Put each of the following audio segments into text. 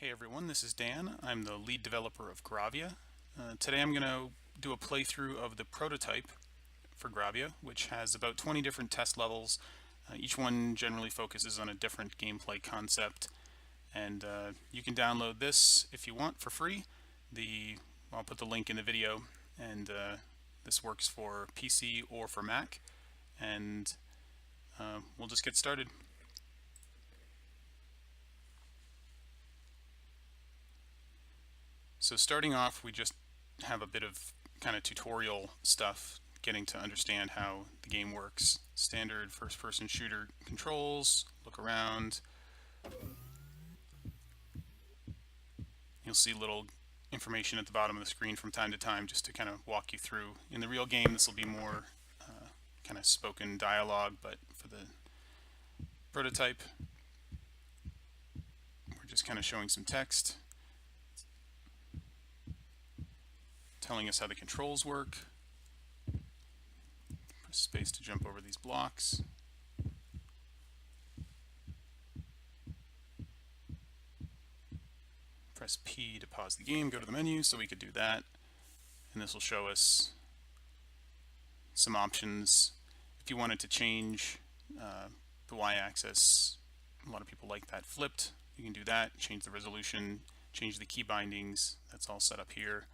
Hey everyone, this is Dan. I'm the lead developer of Gravia. Today I'm going to do a playthrough of the prototype for Gravia, which has about 20 different test levels. Each one generally focuses on a different gameplay concept, and you can download this if you want for free. I'll put the link in the video, and this works for PC or for Mac, and we'll just get started. So starting off, we just have a bit of kind of tutorial stuff, getting to understand how the game works. Standard first-person shooter controls, look around. You'll see little information at the bottom of the screen from time to time just to kind of walk you through. In the real game, this will be more kind of spoken dialogue, but for the prototype, we're just kind of showing some text, telling us how the controls work. Press space to jump over these blocks. Press P to pause the game, go to the menu, so we could do that. And this will show us some options. If you wanted to change the y-axis, a lot of people like that flipped. You can do that, change the resolution, change the key bindings. That's all set up here.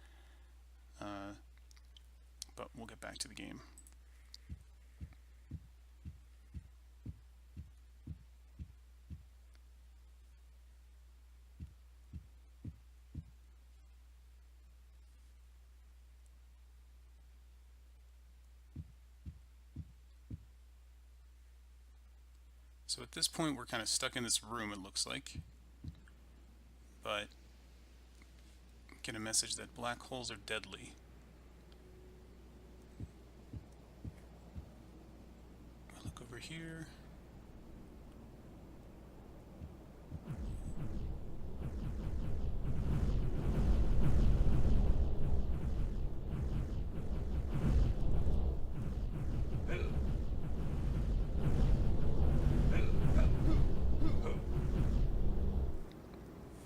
But we'll get back to the game. So at this point, we're kind of stuck in this room, it looks like. But get a message that black holes are deadly. I look over here.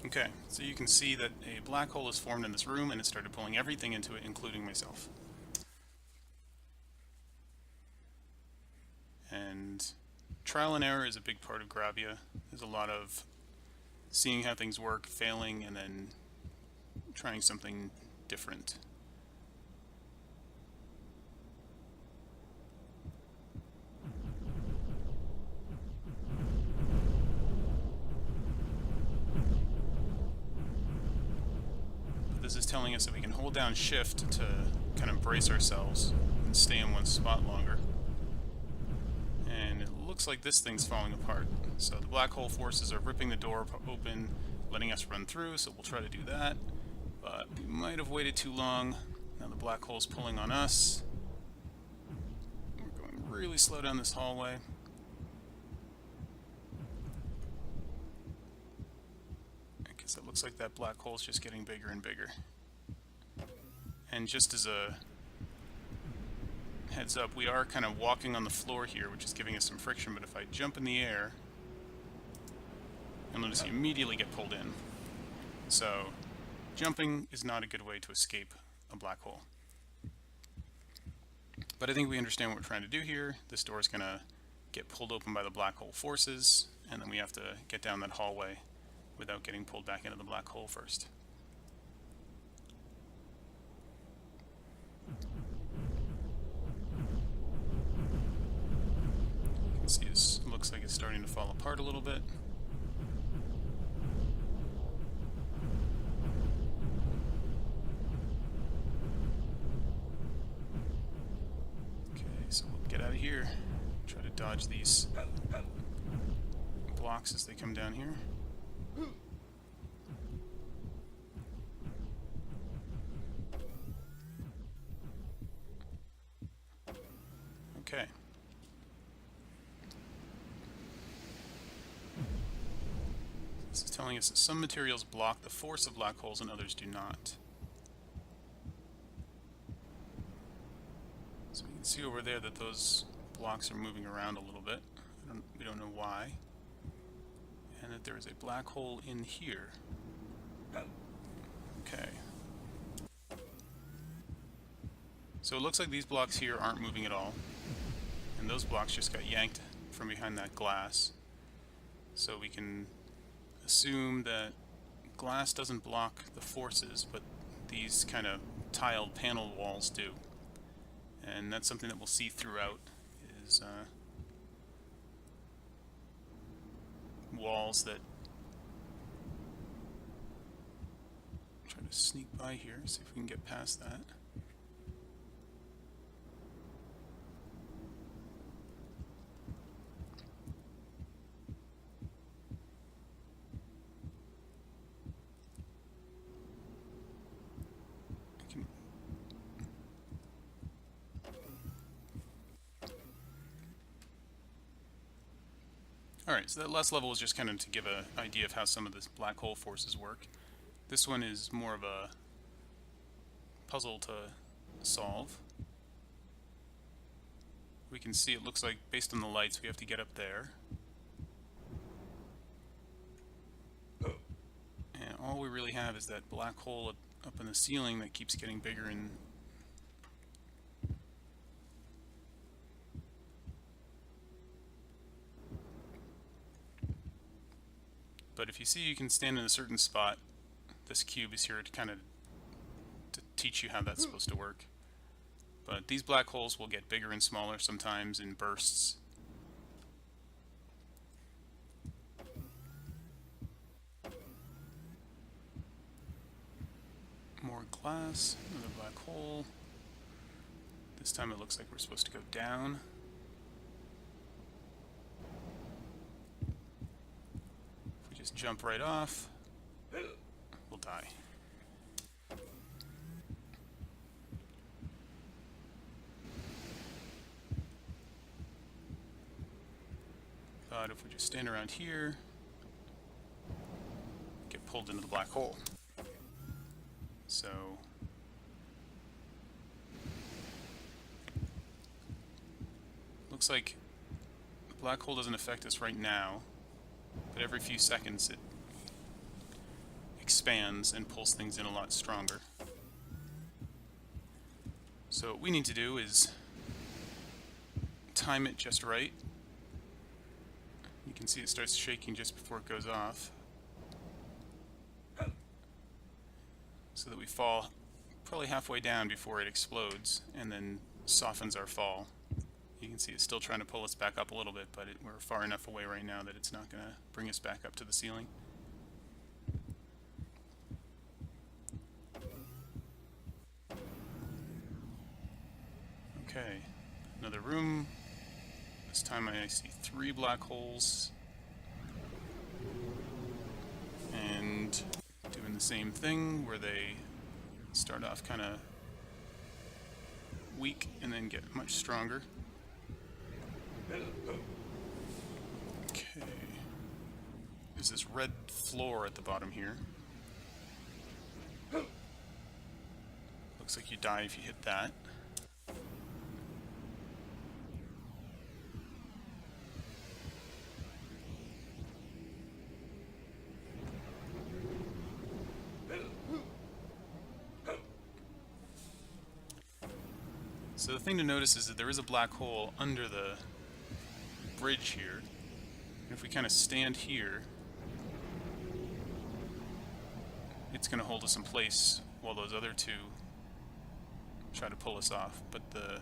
Okay, so you can see that a black hole is formed in this room and it started pulling everything into it, including myself. And trial and error is a big part of Gravia. There's a lot of seeing how things work, failing, and then trying something different. This is telling us that we can hold down shift to kind of brace ourselves and stay in one spot longer. And it looks like this thing's falling apart. So the black hole forces are ripping the door open, letting us run through, so we'll try to do that. But we might have waited too long. Now the black hole's pulling on us. We're going really slow down this hallway. Because it looks like that black hole's just getting bigger and bigger. And just as a heads up, we are kind of walking on the floor here, which is giving us some friction, but if I jump in the air, you'll notice you immediately get pulled in. So jumping is not a good way to escape a black hole. But I think we understand what we're trying to do here. This door is going to get pulled open by the black hole forces, and then we have to get down that hallway without getting pulled back into the black hole first. You can see this looks like it's starting to fall apart a little bit. Okay, so we'll get out of here. Try to dodge these blocks as they come down here. Okay. This is telling us that some materials block the force of black holes and others do not. So we can see over there that those blocks are moving around a little bit. We don't know why. And that there is a black hole in here. Okay. So it looks like these blocks here aren't moving at all, and those blocks just got yanked from behind that glass. So we can assume that glass doesn't block the forces, but these kind of tiled panel walls do. And that's something that we'll see throughout, is walls that... Try to sneak by here, see if we can get past that. Alright, so that last level was just kind of to give an idea of how some of the black hole forces work. This one is more of a puzzle to solve. We can see it looks like, based on the lights, we have to get up there. And all we really have is that black hole up in the ceiling that keeps getting bigger and... But if you see you can stand in a certain spot, this cube is here to kind of to teach you how that's supposed to work. But these black holes will get bigger and smaller sometimes in bursts. More glass, another black hole. This time it looks like we're supposed to go down. If we just jump right off, we'll die. But if we just stand around here, get pulled into the black hole. So looks like the black hole doesn't affect us right now, but every few seconds it expands and pulls things in a lot stronger. So what we need to do is time it just right. You can see it starts shaking just before it goes off, so that we fall probably halfway down before it explodes and then softens our fall. You can see it's still trying to pull us back up a little bit, but we're far enough away right now that it's not going to bring us back up to the ceiling. Okay, another room. This time I see 3 black holes. And doing the same thing where they start off kind of weak and then get much stronger. Okay. There's this red floor at the bottom here. Looks like you die if you hit that. So the thing to notice is that there is a black hole under the bridge here. And if we kind of stand here, it's going to hold us in place while those other two try to pull us off. But the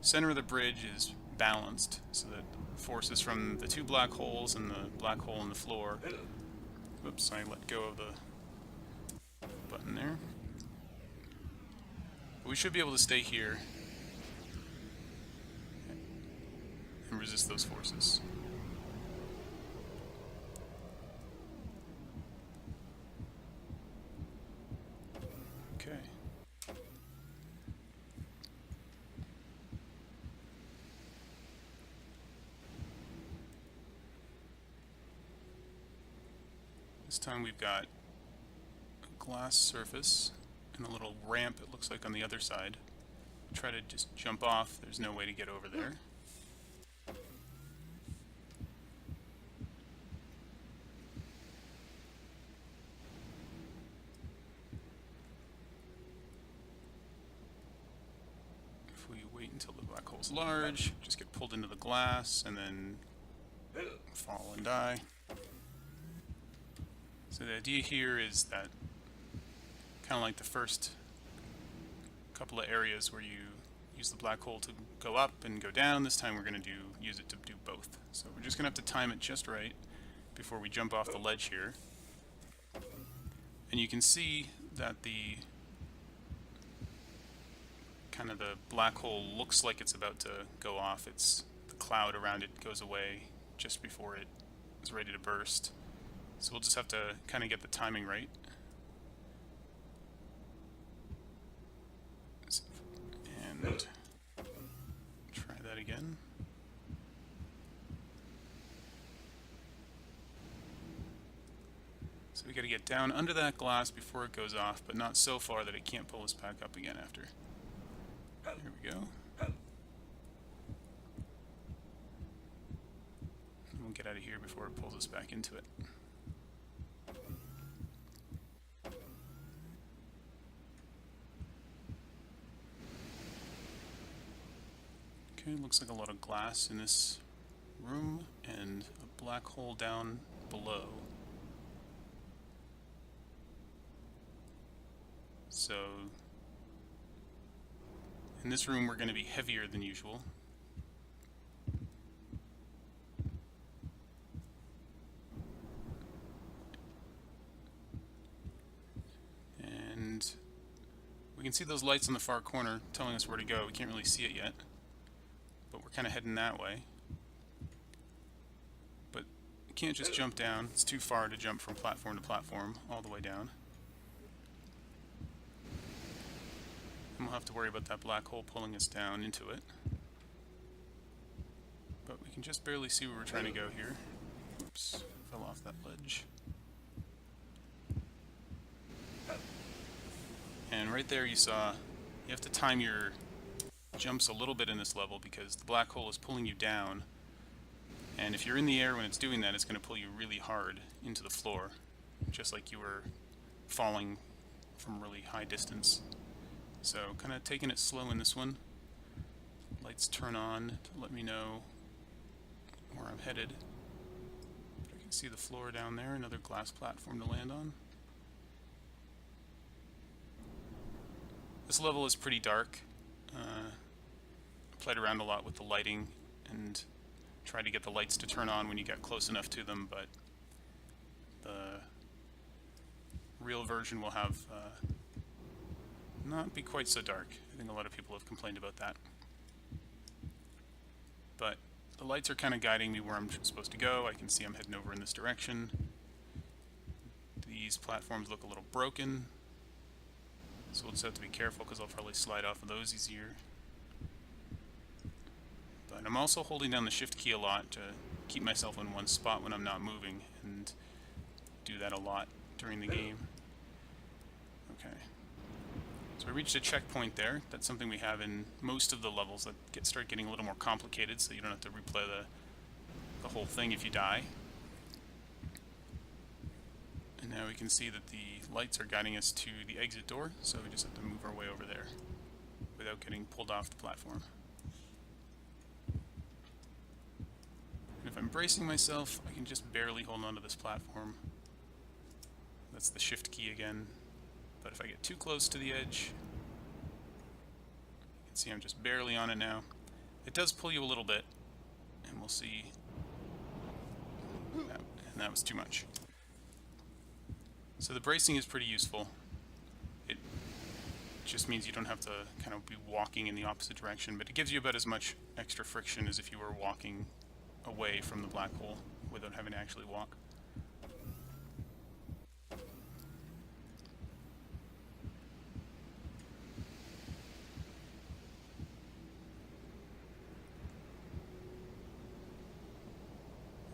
center of the bridge is balanced, so that forces from the 2 black holes and the black hole in the floor... Oops, I let go of the button there. But we should be able to stay here and resist those forces. Okay. This time we've got a glass surface and a little ramp, it looks like, on the other side. Try to just jump off, there's no way to get over there. hole's large, just get pulled into the glass and then fall and die. So the idea here is that kind of like the first couple of areas where you use the black hole to go up and go down, this time we're going to use it to do both. So we're just going to have to time it just right before we jump off the ledge here. And you can see that the kind of the black hole looks like it's about to go off. It's the cloud around it goes away just before it is ready to burst. So we'll just have to kind of get the timing right. And try that again. So we got to get down under that glass before it goes off, but not so far that it can't pull us back up again after. There we go. And we'll get out of here before it pulls us back into it. Okay, looks like a lot of glass in this room and a black hole down below. So in this room we're going to be heavier than usual. And we can see those lights in the far corner telling us where to go. We can't really see it yet, but we're kind of heading that way. But you can't just jump down. It's too far to jump from platform to platform all the way down. And we'll have to worry about that black hole pulling us down into it. But we can just barely see where we're trying to go here. Oops, fell off that ledge. And right there you saw, you have to time your jumps a little bit in this level because the black hole is pulling you down. And if you're in the air when it's doing that, it's going to pull you really hard into the floor, just like you were falling from really high distance. So kind of taking it slow in this one. Lights turn on to let me know where I'm headed. But I can see the floor down there, another glass platform to land on. This level is pretty dark. Played around a lot with the lighting and tried to get the lights to turn on when you got close enough to them, but the real version will have not be quite so dark. I think a lot of people have complained about that. But the lights are kind of guiding me where I'm supposed to go. I can see I'm heading over in this direction. These platforms look a little broken, so we'll just have to be careful because I'll probably slide off of those easier. But I'm also holding down the shift key a lot to keep myself in one spot when I'm not moving, and do that a lot during the game. Okay. So we reached a checkpoint there. That's something we have in most of the levels that start getting a little more complicated, so you don't have to replay the whole thing if you die. And now we can see that the lights are guiding us to the exit door, so we just have to move our way over there without getting pulled off the platform. And if I'm bracing myself, I can just barely hold onto this platform. That's the shift key again. But if I get too close to the edge, you can see I'm just barely on it now. It does pull you a little bit, and we'll see. And that was too much. So the bracing is pretty useful. It just means you don't have to kind of be walking in the opposite direction, but it gives you about as much extra friction as if you were walking away from the black hole without having to actually walk.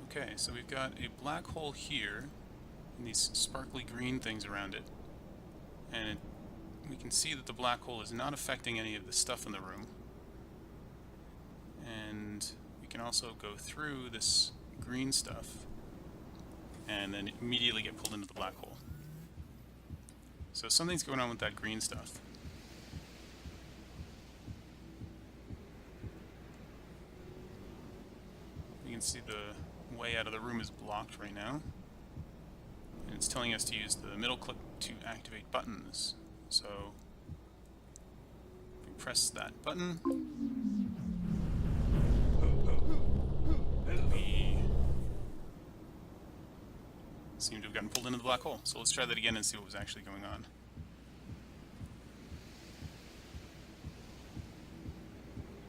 Okay, so we've got a black hole here, and these sparkly green things around it. And we can see that the black hole is not affecting any of the stuff in the room. And we can also go through this green stuff and then immediately get pulled into the black hole. So something's going on with that green stuff. can see the way out of the room is blocked right now. And it's telling us to use the middle click to activate buttons. So if we press that button, we seem to have gotten pulled into the black hole. So let's try that again and see what was actually going on.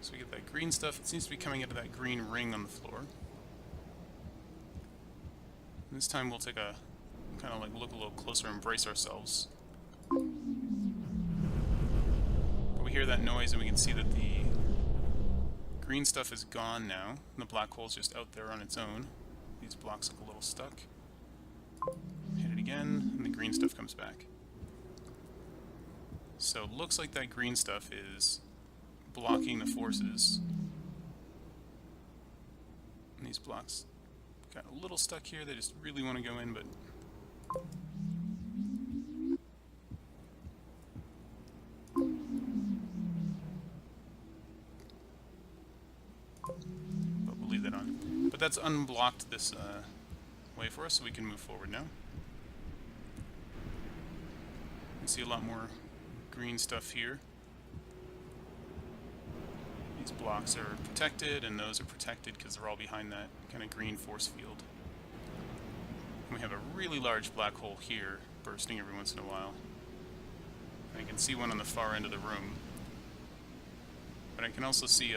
So we get that green stuff. It seems to be coming out of that green ring on the floor. And this time we'll take a kind of like look a little closer and brace ourselves. But we hear that noise and we can see that the green stuff is gone now, and the black hole's just out there on its own. These blocks look a little stuck. Hit it again, and the green stuff comes back. So it looks like that green stuff is blocking the forces. And these blocks got a little stuck here. They just really want to go in, but we'll leave that on. But that's unblocked this way for us, so we can move forward now. You can see a lot more green stuff here. These blocks are protected, and those are protected because they're all behind that kind of green force field. And we have a really large black hole here, bursting every once in a while. And I can see one on the far end of the room. But I can also see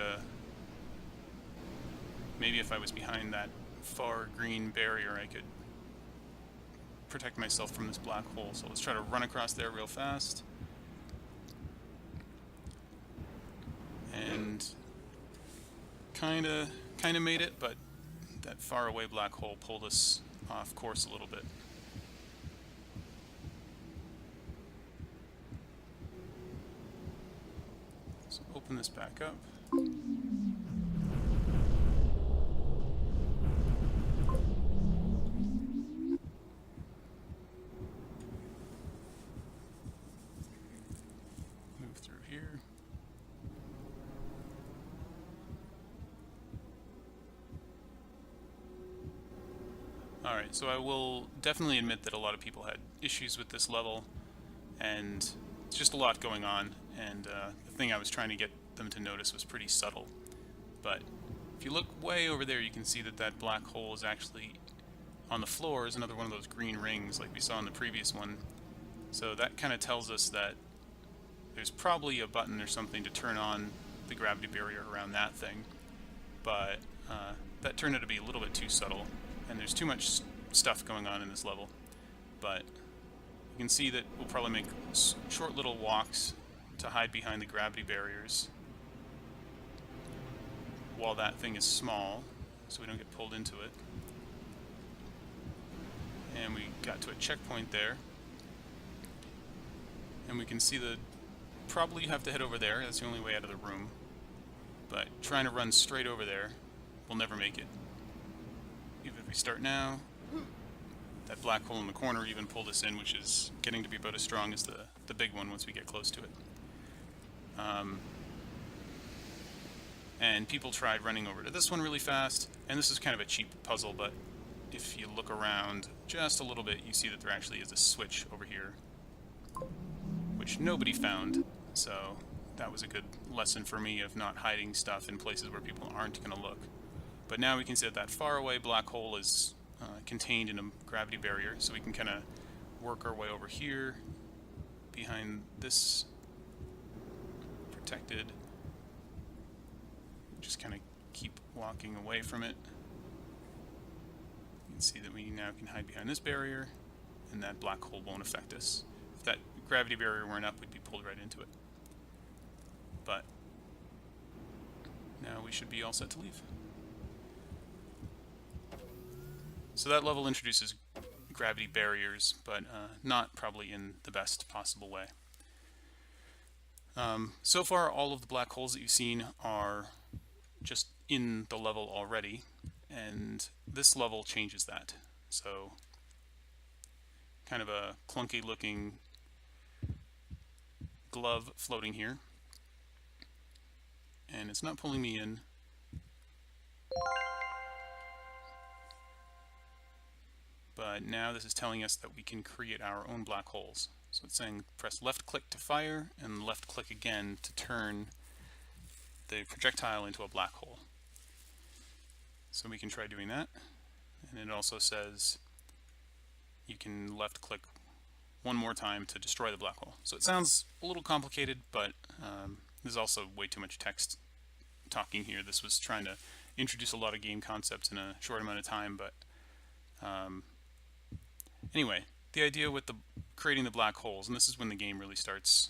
maybe if I was behind that far green barrier, I could protect myself from this black hole. So let's try to run across there real fast. And kind of made it, but that far away black hole pulled us off course a little bit. So open this back up. Move through here. Alright, so I will definitely admit that a lot of people had issues with this level, and it's just a lot going on, and the thing I was trying to get them to notice was pretty subtle. But if you look way over there, you can see that that black hole is actually on the floor, is another one of those green rings like we saw in the previous one. So that kind of tells us that there's probably a button or something to turn on the gravity barrier around that thing, but that turned out to be a little bit too subtle. And there's too much stuff going on in this level. But you can see that we'll probably make short little walks to hide behind the gravity barriers while that thing is small, so we don't get pulled into it. And we got to a checkpoint there. And we can see the probably have to head over there. That's the only way out of the room. But trying to run straight over there, we'll never make it. Even if we start now, that black hole in the corner even pulled us in, which is getting to be about as strong as the big one once we get close to it. And people tried running over to this one really fast, and this is kind of a cheap puzzle, but if you look around just a little bit, you see that there actually is a switch over here, which nobody found, so that was a good lesson for me of not hiding stuff in places where people aren't going to look. But now we can see that that far away black hole is contained in a gravity barrier, so we can kind of work our way over here behind this protected. Just kind of keep walking away from it. You can see that we now can hide behind this barrier, and that black hole won't affect us. If that gravity barrier weren't up, we'd be pulled right into it. But now we should be all set to leave. So that level introduces gravity barriers, but not probably in the best possible way. So far, all of the black holes that you've seen are just in the level already, and this level changes that. So kind of a clunky looking glove floating here, and it's not pulling me in. but now this is telling us that we can create our own black holes. So it's saying press left click to fire and left click again to turn the projectile into a black hole. So we can try doing that. And it also says you can left click one more time to destroy the black hole. So it sounds a little complicated, but there's also way too much text talking here. This was trying to introduce a lot of game concepts in a short amount of time, but anyway, the idea with creating the black holes, and this is when the game really starts,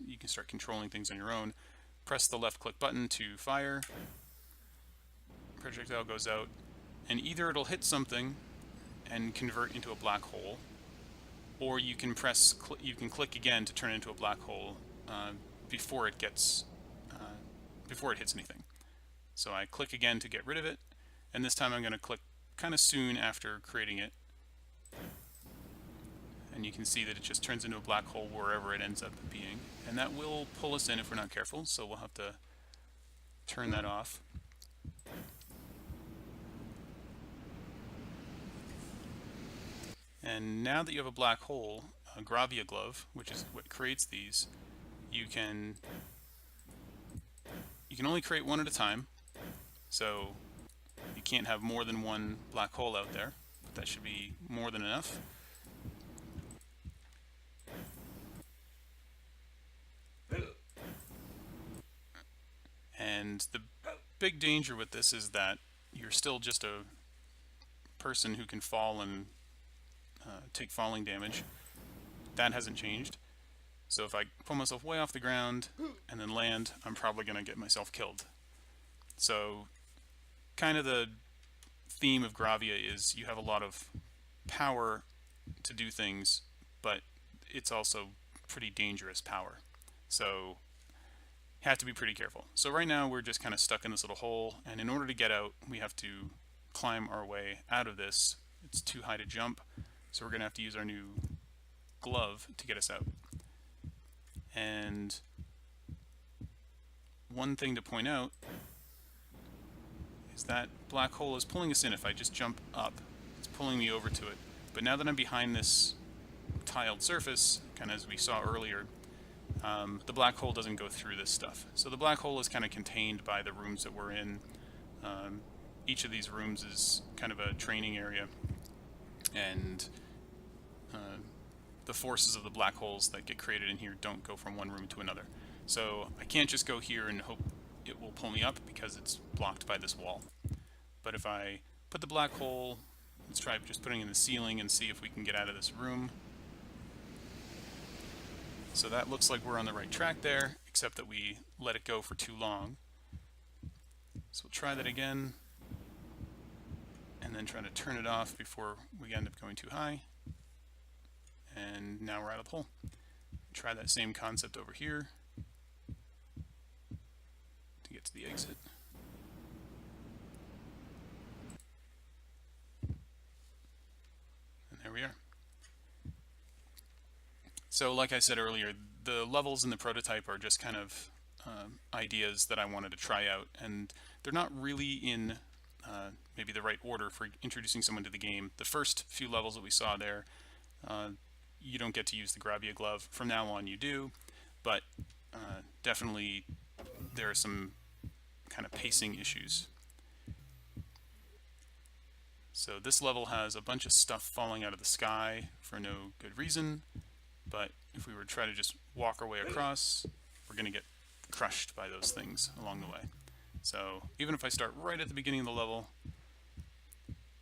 you can start controlling things on your own. Press the left click button to fire, projectile goes out, and either it'll hit something and convert into a black hole, or you can click again to turn it into a black hole before it hits anything. So I click again to get rid of it, and this time I'm going to click kind of soon after creating it, and you can see that it just turns into a black hole wherever it ends up being, and that will pull us in if we're not careful, so we'll have to turn that off. And now that you have a black hole, a Gravia glove, which is what creates these, you can only create one at a time, so you can't have more than one black hole out there, but that should be more than enough. And the big danger with this is that you're still just a person who can fall and take falling damage. That hasn't changed. So if I pull myself way off the ground and then land, I'm probably going to get myself killed. So kind of the theme of Gravia is you have a lot of power to do things, but it's also pretty dangerous power. So you have to be pretty careful. So right now we're just kind of stuck in this little hole, and in order to get out, we have to climb our way out of this. It's too high to jump, so we're going to have to use our new glove to get us out. And one thing to point out is that black hole is pulling us in. If I just jump up, it's pulling me over to it. But now that I'm behind this tiled surface, kind of as we saw earlier, the black hole doesn't go through this stuff. So the black hole is kind of contained by the rooms that we're in. Each of these rooms is kind of a training area, and the forces of the black holes that get created in here don't go from one room to another. So I can't just go here and hope it will pull me up because it's blocked by this wall. But if I put the black hole, let's try just putting it in the ceiling and see if we can get out of this room. So that looks like we're on the right track there, except that we let it go for too long. So we'll try that again, and then try to turn it off before we end up going too high. And now we're out of the hole. Try that same concept over here to get to the exit. And there we are. So like I said earlier, the levels in the prototype are just kind of ideas that I wanted to try out, and they're not really in maybe the right order for introducing someone to the game. The first few levels that we saw there, you don't get to use the Gravia glove. From now on you do, but definitely there are some kind of pacing issues. So this level has a bunch of stuff falling out of the sky for no good reason, but if we were to try to just walk our way across, we're going to get crushed by those things along the way. So even if I start right at the beginning of the level,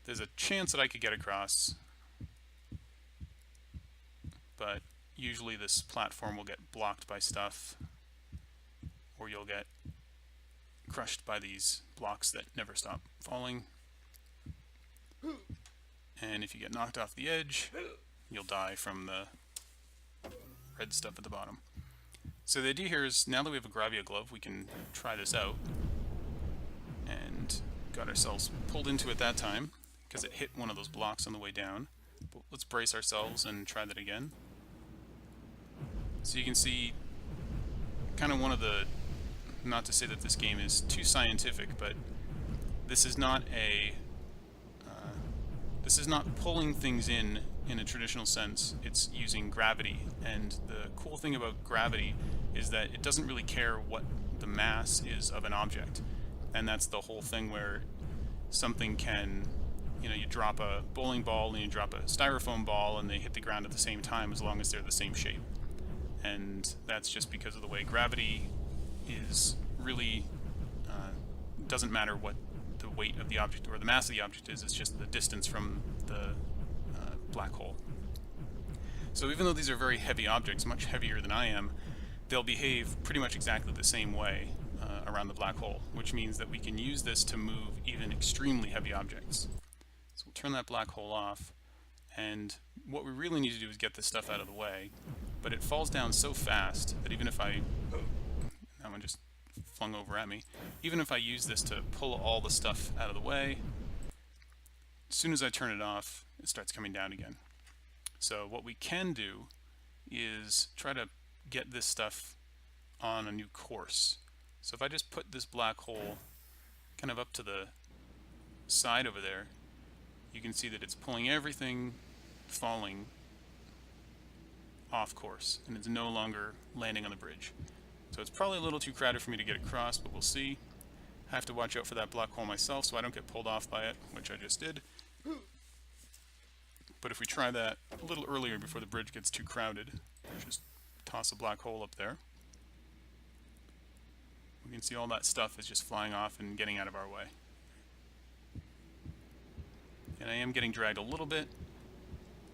there's a chance that I could get across, but usually this platform will get blocked by stuff, or you'll get crushed by these blocks that never stop falling. And if you get knocked off the edge, you'll die from the red stuff at the bottom. So the idea here is, now that we have a Gravia glove, we can try this out. And got ourselves pulled into it that time because it hit one of those blocks on the way down. But let's brace ourselves and try that again. So you can see kind of one of the, not to say that this game is too scientific, but this is not a This is not pulling things in a traditional sense, it's using gravity. And the cool thing about gravity is that it doesn't really care what the mass is of an object. And that's the whole thing where something can, you drop a bowling ball and you drop a styrofoam ball and they hit the ground at the same time as long as they're the same shape. And that's just because of the way gravity is really, doesn't matter what the weight of the object or the mass of the object is, it's just the distance from the black hole. So even though these are very heavy objects, much heavier than I am, they'll behave pretty much exactly the same way around the black hole, which means that we can use this to move even extremely heavy objects. So we'll turn that black hole off, and what we really need to do is get this stuff out of the way, but it falls down so fast that even if that one just flung over at me, even if I use this to pull all the stuff out of the way, as soon as I turn it off, it starts coming down again. So what we can do is try to get this stuff on a new course. So if I just put this black hole kind of up to the side over there, you can see that it's pulling everything falling off course, and it's no longer landing on the bridge. So it's probably a little too crowded for me to get across, but we'll see. I have to watch out for that black hole myself so I don't get pulled off by it, which I just did. But if we try that a little earlier before the bridge gets too crowded, just toss a black hole up there. We can see all that stuff is just flying off and getting out of our way. And I am getting dragged a little bit,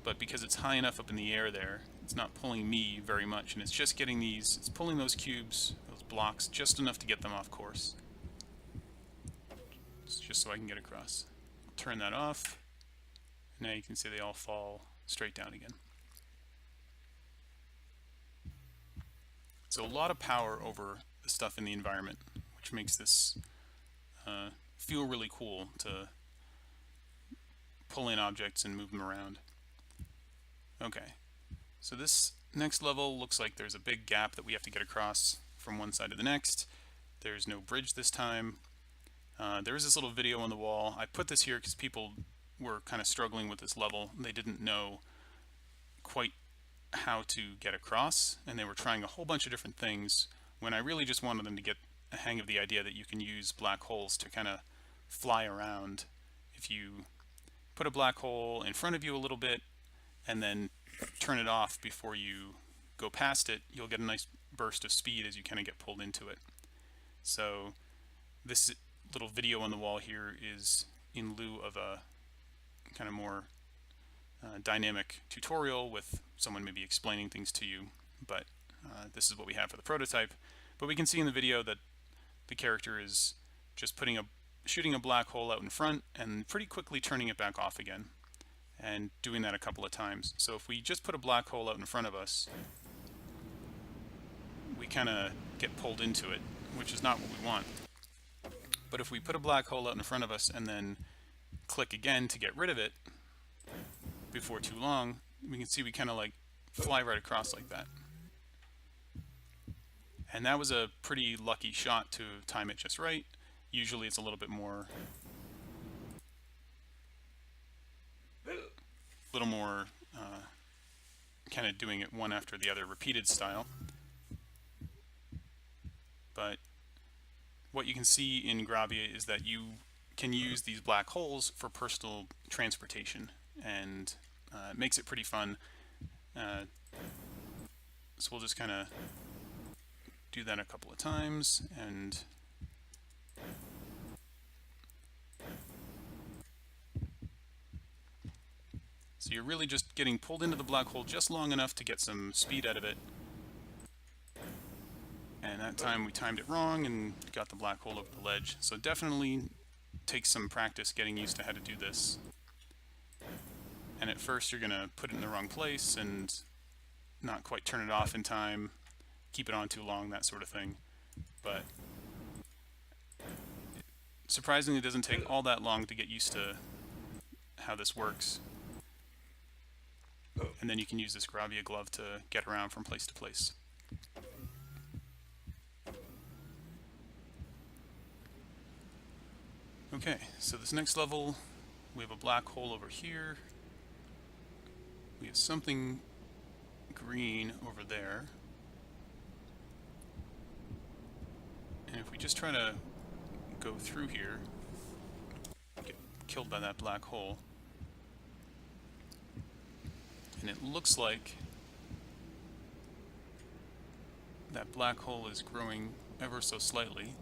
but because it's high enough up in the air there, it's not pulling me very much, and it's just getting these, it's pulling those cubes, those blocks, just enough to get them off course. It's just so I can get across. I'll turn that off. Now you can see they all fall straight down again. So a lot of power over the stuff in the environment, which makes this feel really cool to pull in objects and move them around. Okay, so this next level looks like there's a big gap that we have to get across from one side to the next. There's no bridge this time. There is this little video on the wall. I put this here because people were kind of struggling with this level. They didn't know quite how to get across, and they were trying a whole bunch of different things when I really just wanted them to get a hang of the idea that you can use black holes to kind of fly around. If you put a black hole in front of you a little bit and then turn it off before you go past it, you'll get a nice burst of speed as you kind of get pulled into it. So this little video on the wall here is in lieu of a kind of more dynamic tutorial with someone maybe explaining things to you, but this is what we have for the prototype. But we can see in the video that the character is just shooting a black hole out in front and pretty quickly turning it back off again, and doing that a couple of times. So if we just put a black hole out in front of us, we kind of get pulled into it, which is not what we want. But if we put a black hole out in front of us and then click again to get rid of it before too long, we can see we kind of like fly right across like that. And that was a pretty lucky shot to time it just right. Usually it's a little bit more kind of doing it one after the other, repeated style. But what you can see in Gravia is that you can use these black holes for personal transportation, and it makes it pretty fun. So we'll just kind of do that a couple of times, and so you're really just getting pulled into the black hole just long enough to get some speed out of it. And that time we timed it wrong and got the black hole over the ledge. So definitely takes some practice getting used to how to do this. And at first you're going to put it in the wrong place and not quite turn it off in time, keep it on too long, that sort of thing. But surprisingly, it doesn't take all that long to get used to how this works. And then you can use this Gravia glove to get around from place to place. Okay, so this next level We have a black hole over here. We have something green over there. And if we just try to go through here, get killed by that black hole. And it looks like that black hole is growing ever so slightly.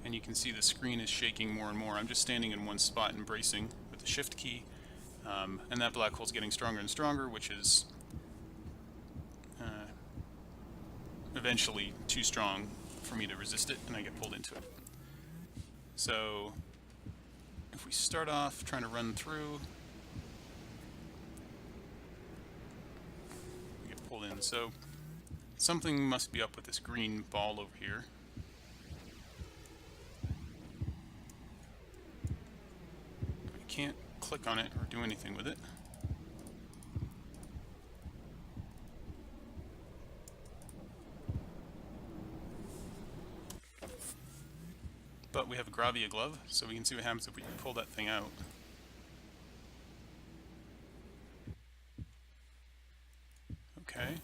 And you can see the screen is shaking more and more. I'm just standing in one spot and bracing with the shift key. And that black hole is getting stronger and stronger, which is eventually too strong for me to resist it, and I get pulled into it. So if we start off trying to run through, we get pulled in. So something must be up with this green ball over here. I can't click on it or do anything with it. But we have a Gravia glove, so we can see what happens if we pull that thing out. Okay.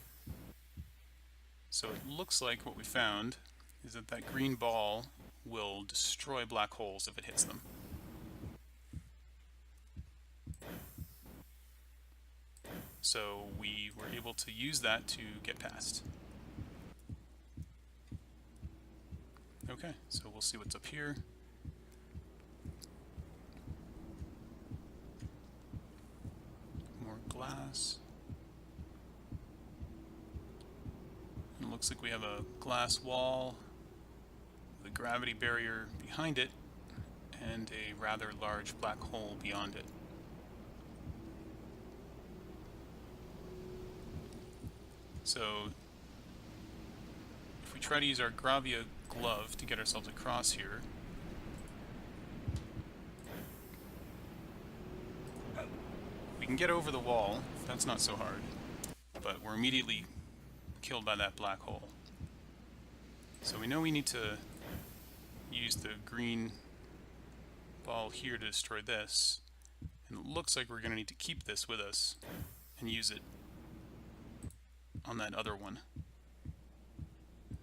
So it looks like what we found is that that green ball will destroy black holes if it hits them. So we were able to use that to get past. Okay, so we'll see what's up here. More glass. And it looks like we have a glass wall with a gravity barrier behind it and a rather large black hole beyond it. So if we try to use our Gravia glove to get ourselves across here, we can get over the wall. That's not so hard, but we're immediately killed by that black hole. So we know we need to use the green ball here to destroy this, and it looks like we're going to need to keep this with us and use it on that other one.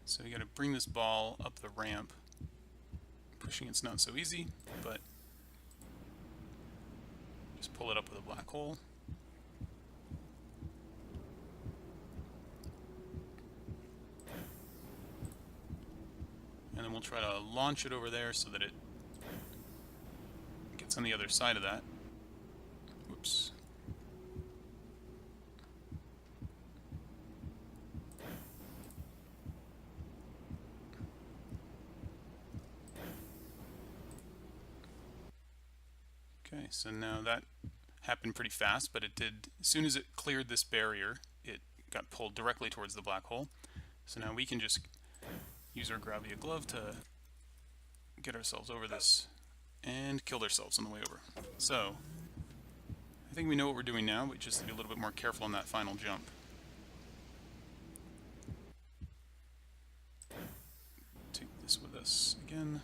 So we got to bring this ball up the ramp. Pushing it's not so easy, but just pull it up with a black hole. And then we'll try to launch it over there so that it gets on the other side of that. Whoops. Okay, so now that happened pretty fast, but it did, as soon as it cleared this barrier, it got pulled directly towards the black hole. So now we can just use our Gravia glove to get ourselves over this and kill ourselves on the way over. So I think we know what we're doing now, but just to be a little bit more careful on that final jump. Take this with us again.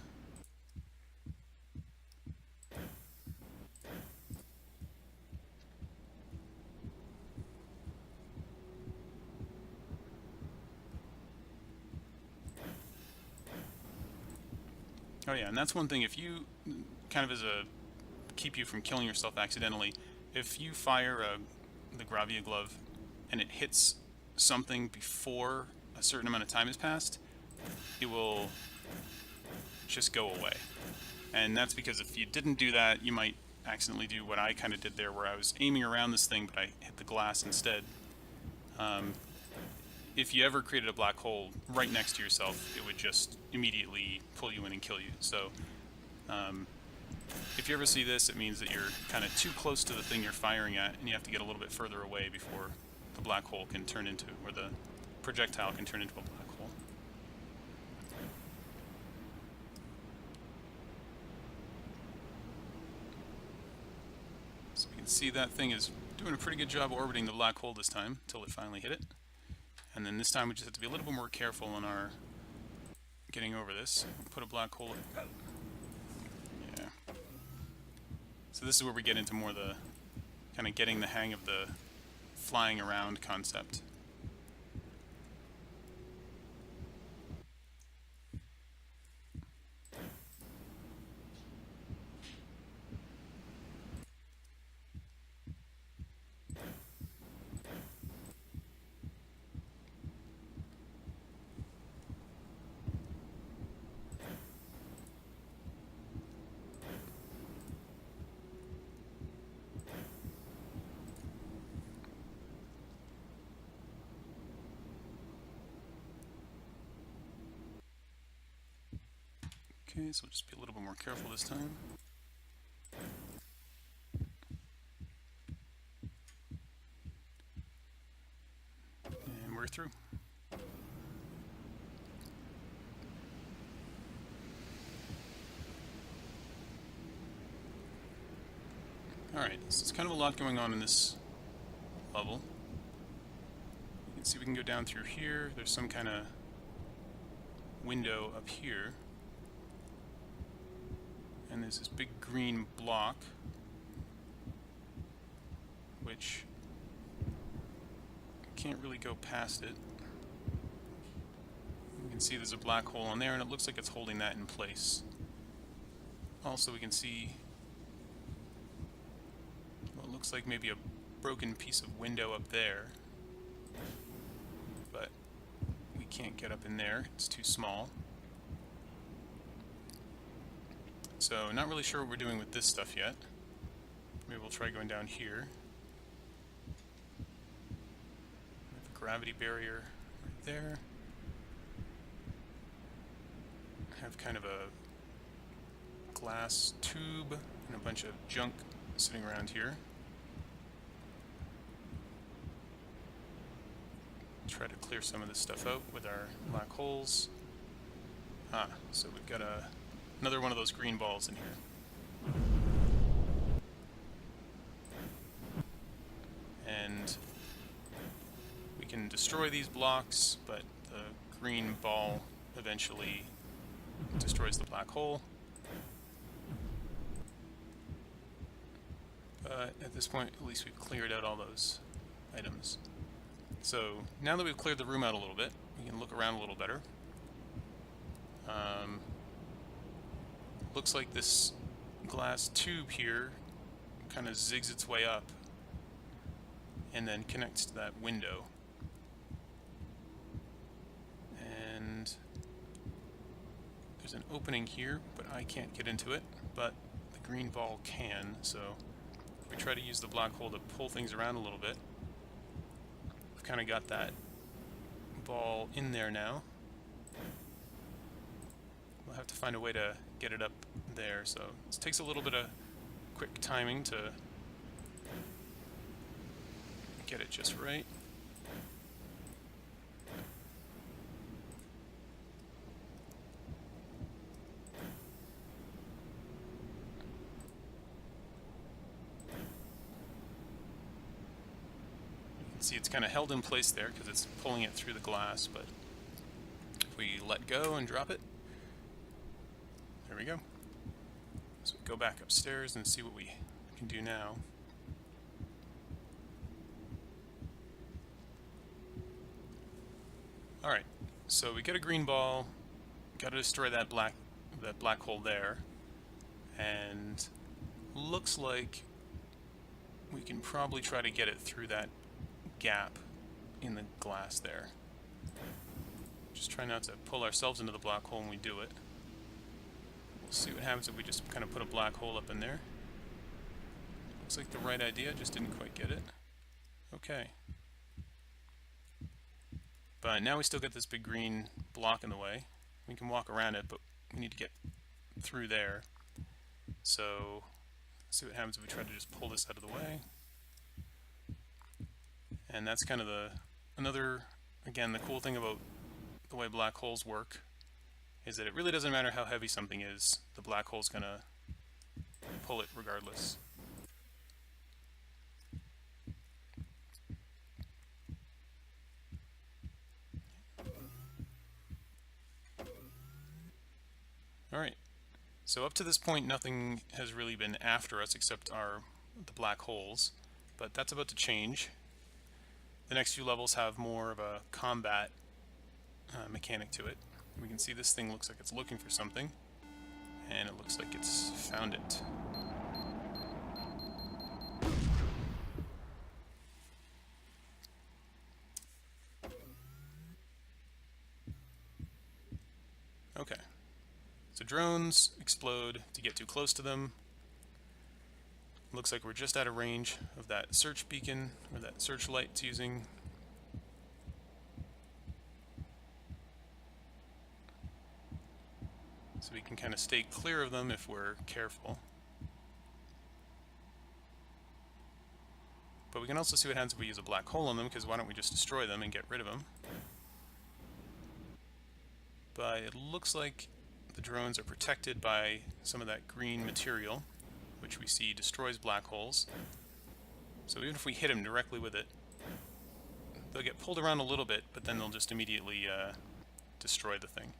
Oh yeah, and that's one thing, if you, kind of as a, keep you from killing yourself accidentally, if you fire the Gravia glove and it hits something before a certain amount of time has passed, it will just go away. And that's because if you didn't do that, you might accidentally do what I kind of did there, where I was aiming around this thing, but I hit the glass instead. If you ever created a black hole right next to yourself, it would just immediately pull you in and kill you. So if you ever see this, it means that you're kind of too close to the thing you're firing at, and you have to get a little bit further away before the black hole can turn into, or the projectile can turn into a black hole. So we can see that thing is doing a pretty good job orbiting the black hole this time, until it finally hit it. And then this time we just have to be a little bit more careful in our getting over this. Put a black hole So this is where we get into more the kind of getting the hang of the flying around concept. Okay, so we'll just be a little bit more careful this time. And we're through. Alright, so it's kind of a lot going on in this level. You can see we can go down through here. There's some kind of window up here. And there's this big green block, which I can't really go past it. You can see there's a black hole on there, and it looks like it's holding that in place. Also, we can see what looks like maybe a broken piece of window up there, but we can't get up in there, it's too small. So not really sure what we're doing with this stuff yet. Maybe we'll try going down here. We have a gravity barrier right there. Have kind of a glass tube and a bunch of junk sitting around here. Try to clear some of this stuff out with our black holes. So we've got another one of those green balls in here. And we can destroy these blocks, but the green ball eventually destroys the black hole. But at this point, at least we've cleared out all those items. So now that we've cleared the room out a little bit, we can look around a little better. Looks like this glass tube here kind of zigs its way up and then connects to that window. And there's an opening here, but I can't get into it, but the green ball can, so if we try to use the black hole to pull things around a little bit, we've kind of got that ball in there now. We'll have to find a way to get it up there, so this takes a little bit of quick timing to get it just right. You can see it's kind of held in place there because it's pulling it through the glass, but if we let go and drop it, there we go. So we go back upstairs and see what we can do now. Alright, so we get a green ball, gotta destroy that black hole there, and looks like we can probably try to get it through that gap in the glass there. Just try not to pull ourselves into the black hole when we do it. We'll see what happens if we just kind of put a black hole up in there. Looks like the right idea, just didn't quite get it. Okay. But now we still got this big green block in the way. We can walk around it, but we need to get through there. So, let's see what happens if we try to just pull this out of the way. And that's kind of again, the cool thing about the way black holes work is that it really doesn't matter how heavy something is, the black hole's gonna pull it regardless. Alright, So up to this point, nothing has really been after us except the black holes, but that's about to change. The next few levels have more of a combat mechanic to it. We can see this thing looks like it's looking for something, and it looks like it's found it. Okay, so drones explode to get too close to them. Looks like we're just out of range of that search beacon, or that searchlight it's using. So we can kind of stay clear of them if we're careful. But we can also see what happens if we use a black hole on them, because why don't we just destroy them and get rid of them? But it looks like the drones are protected by some of that green material, which we see destroys black holes. So even if we hit them directly with it, they'll get pulled around a little bit, but then they'll just immediately destroy the thing.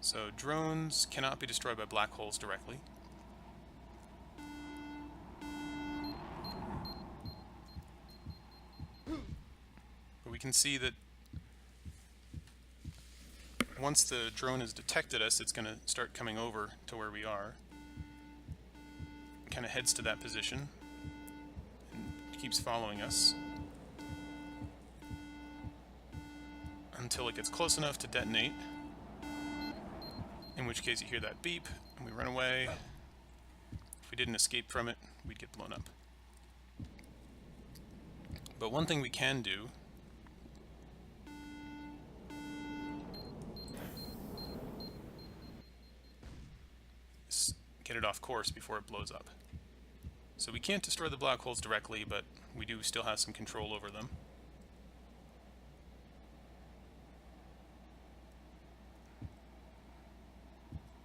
So drones cannot be destroyed by black holes directly. But we can see that once the drone has detected us, it's going to start coming over to where we are. It kind of heads to that position and keeps following us until it gets close enough to detonate, in which case you hear that beep and we run away. If we didn't escape from it, we'd get blown up. But one thing we can do is get it off course before it blows up. So we can't destroy the black holes directly, but we do still have some control over them.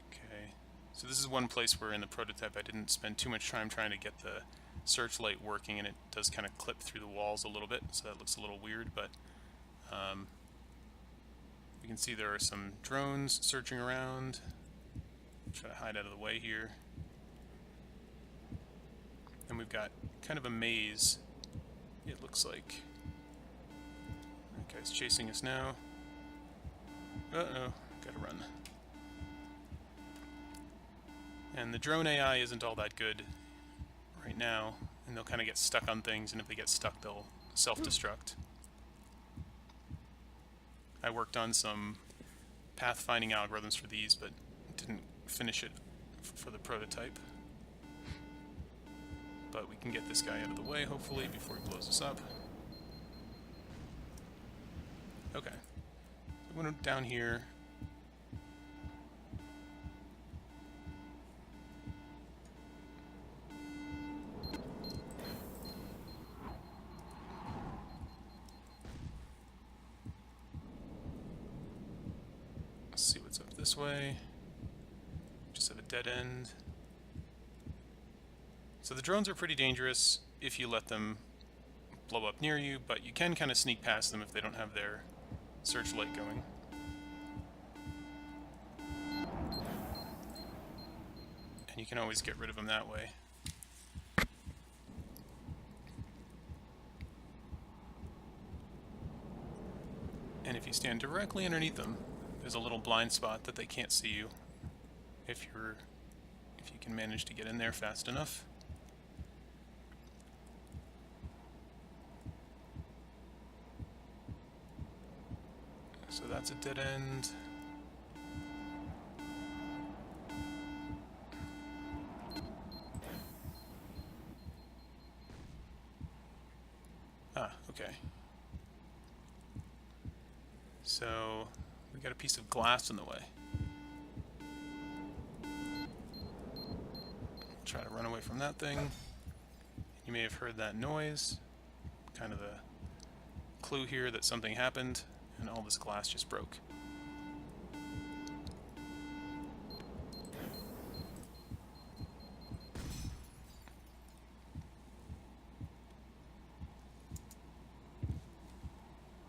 Okay, so this is one place where in the prototype I didn't spend too much time trying to get the searchlight working, and it does kind of clip through the walls a little bit, so that looks a little weird, but we can see there are some drones searching around. Try to hide out of the way here. And we've got kind of a maze, it looks like. That guy's chasing us now. Uh-oh, gotta run. And the drone AI isn't all that good right now, and they'll kind of get stuck on things, and if they get stuck, they'll self-destruct. I worked on some pathfinding algorithms for these, but didn't finish it for the prototype. But we can get this guy out of the way, hopefully, before he blows us up. Okay. We went down here. Let's see what's up this way. Just have a dead end. So the drones are pretty dangerous if you let them blow up near you, but you can kind of sneak past them if they don't have their searchlight going. And you can always get rid of them that way. And if you stand directly underneath them, there's a little blind spot that they can't see you if you can manage to get in there fast enough. So that's a dead end. Ah, okay. So we got a piece of glass in the way. Try to run away from that thing. You may have heard that noise, kind of the clue here that something happened, and all this glass just broke.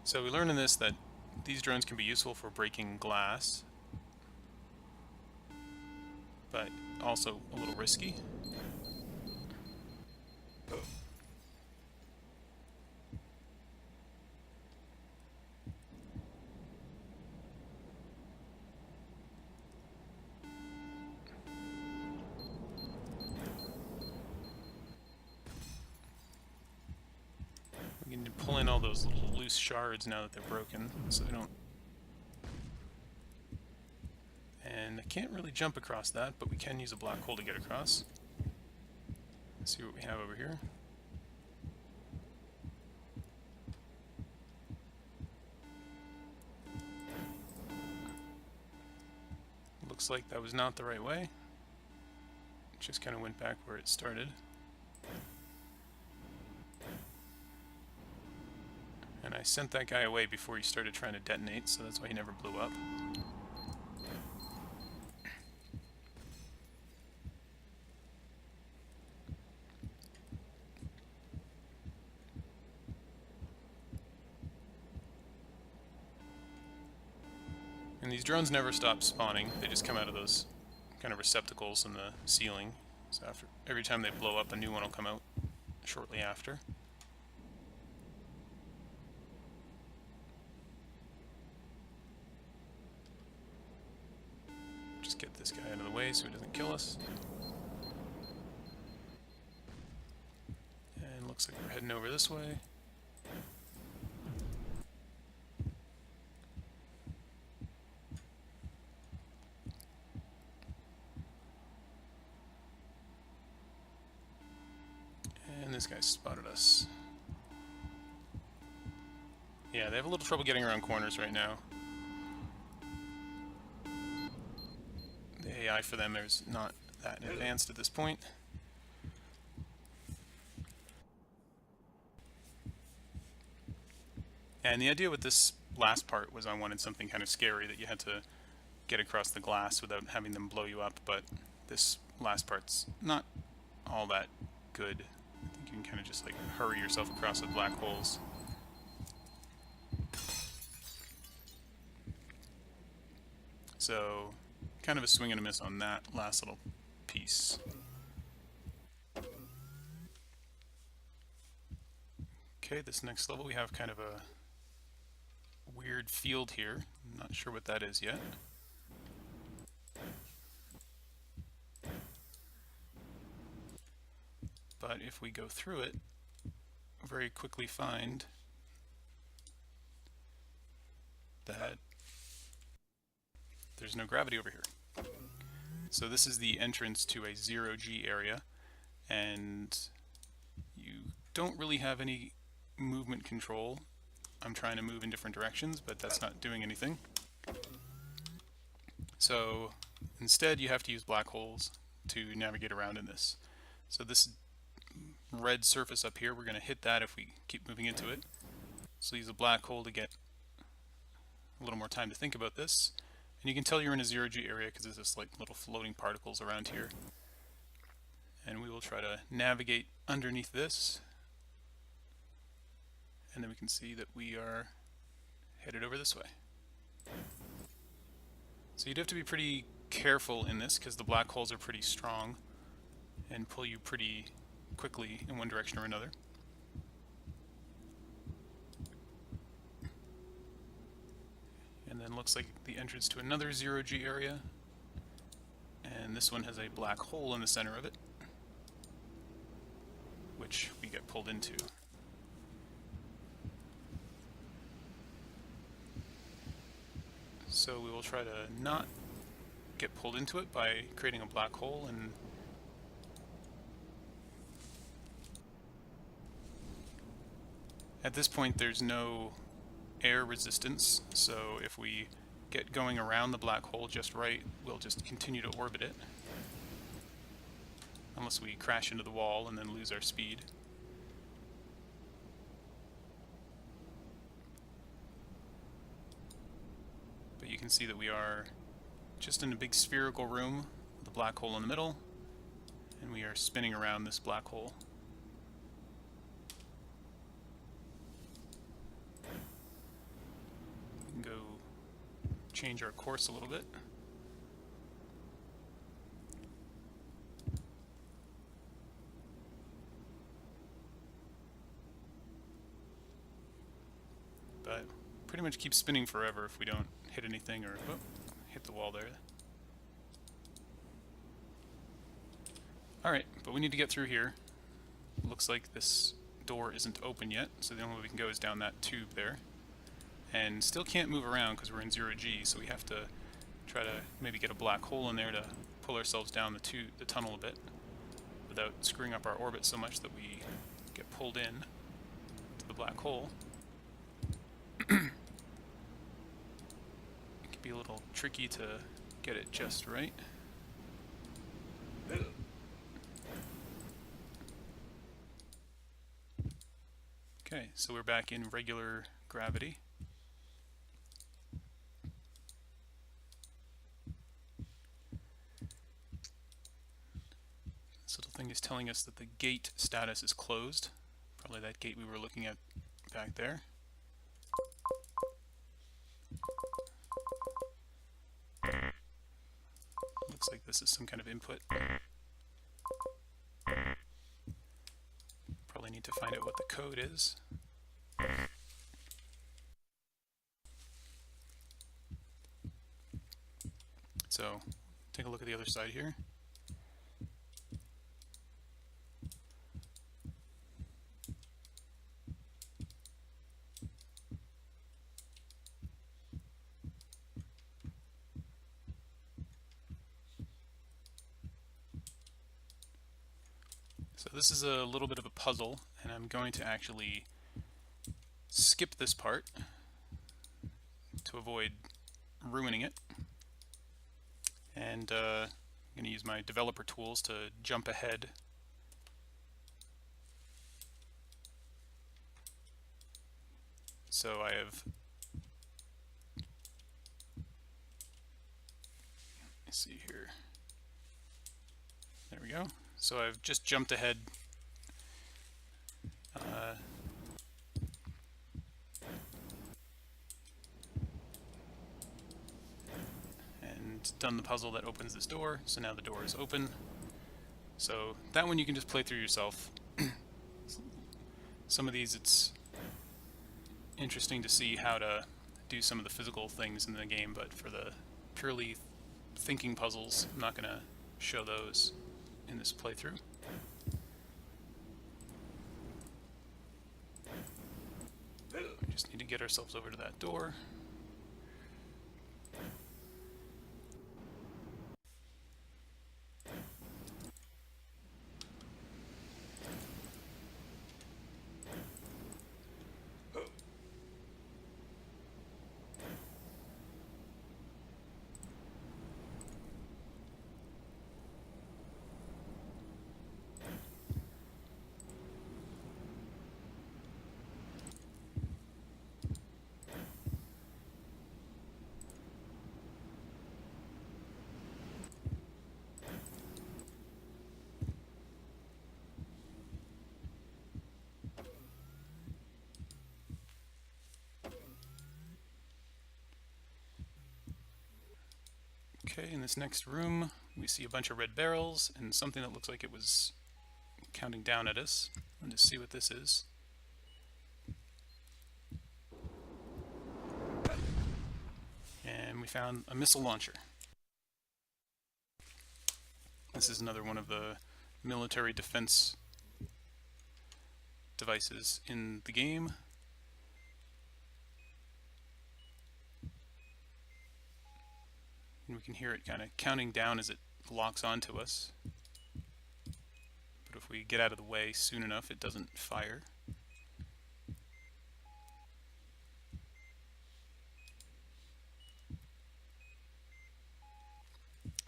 So we learned in this that these drones can be useful for breaking glass. but also a little risky. We can pull in all those little loose shards now that they're broken, so they don't... And I can't really jump across that, but we can use a black hole to get across. Let's see what we have over here. Looks like that was not the right way. It just kind of went back where it started. And I sent that guy away before he started trying to detonate, so that's why he never blew up. And these drones never stop spawning. They just come out of those kind of receptacles in the ceiling. So every time they blow up, a new one will come out shortly after. Just get this guy out of the way so he doesn't kill us. And looks like we're heading over this way. And this guy spotted us. Yeah, they have a little trouble getting around corners right now. The AI for them is not that advanced at this point. And the idea with this last part was I wanted something kind of scary that you had to get across the glass without having them blow you up, but this last part's not all that good. I think you can kind of just like hurry yourself across with black holes. So, kind of a swing and a miss on that last little piece. Okay, this next level we have kind of a weird field here. I'm not sure what that is yet. But if we go through it, very quickly find that there's no gravity over here. So this is the entrance to a 0G area, and you don't really have any movement control. I'm trying to move in different directions, but that's not doing anything. So instead you have to use black holes to navigate around in this. So this red surface up here, we're going to hit that if we keep moving into it. So use a black hole to get a little more time to think about this. And you can tell you're in a 0G area because there's just like little floating particles around here. And we will try to navigate underneath this. And then we can see that we are headed over this way. So you'd have to be pretty careful in this because the black holes are pretty strong and pull you pretty quickly in one direction or another. And then looks like the entrance to another 0G area, and this one has a black hole in the center of it, which we get pulled into. So we will try to not get pulled into it by creating a black hole, and at this point there's no air resistance, so if we get going around the black hole just right, we'll just continue to orbit it. Unless we crash into the wall and then lose our speed. But you can see that we are just in a big spherical room with a black hole in the middle, and we are spinning around this black hole. Go change our course a little bit. pretty much keep spinning forever if we don't hit anything or hit the wall there. Alright, but we need to get through here. Looks like this door isn't open yet, so the only way we can go is down that tube there. And still can't move around because we're in 0G, so we have to try to maybe get a black hole in there to pull ourselves down the tunnel a bit without screwing up our orbit so much that we get pulled in to the black hole. It can be a little tricky to get it just right. Okay, so we're back in regular gravity. This little thing is telling us that the gate status is closed. Probably that gate we were looking at back there. Looks like this is some kind of input. Probably need to find out what the code is. So, take a look at the other side here. So this is a little bit of a puzzle, and I'm going to actually skip this part to avoid ruining it. And I'm going to use my developer tools to jump ahead. So I have, let's see here. There we go. So I've just jumped ahead and done the puzzle that opens this door. So now the door is open. So that one you can just play through yourself. Some of these it's interesting to see how to do some of the physical things in the game, but for the purely thinking puzzles, I'm not going to show those in this playthrough. We just need to get ourselves over to that door. Okay, in this next room we see a bunch of red barrels and something that looks like it was counting down at us. Let's see what this is. And we found a missile launcher. This is another one of the military defense devices in the game. And we can hear it kind of counting down as it locks onto us. But if we get out of the way soon enough, it doesn't fire.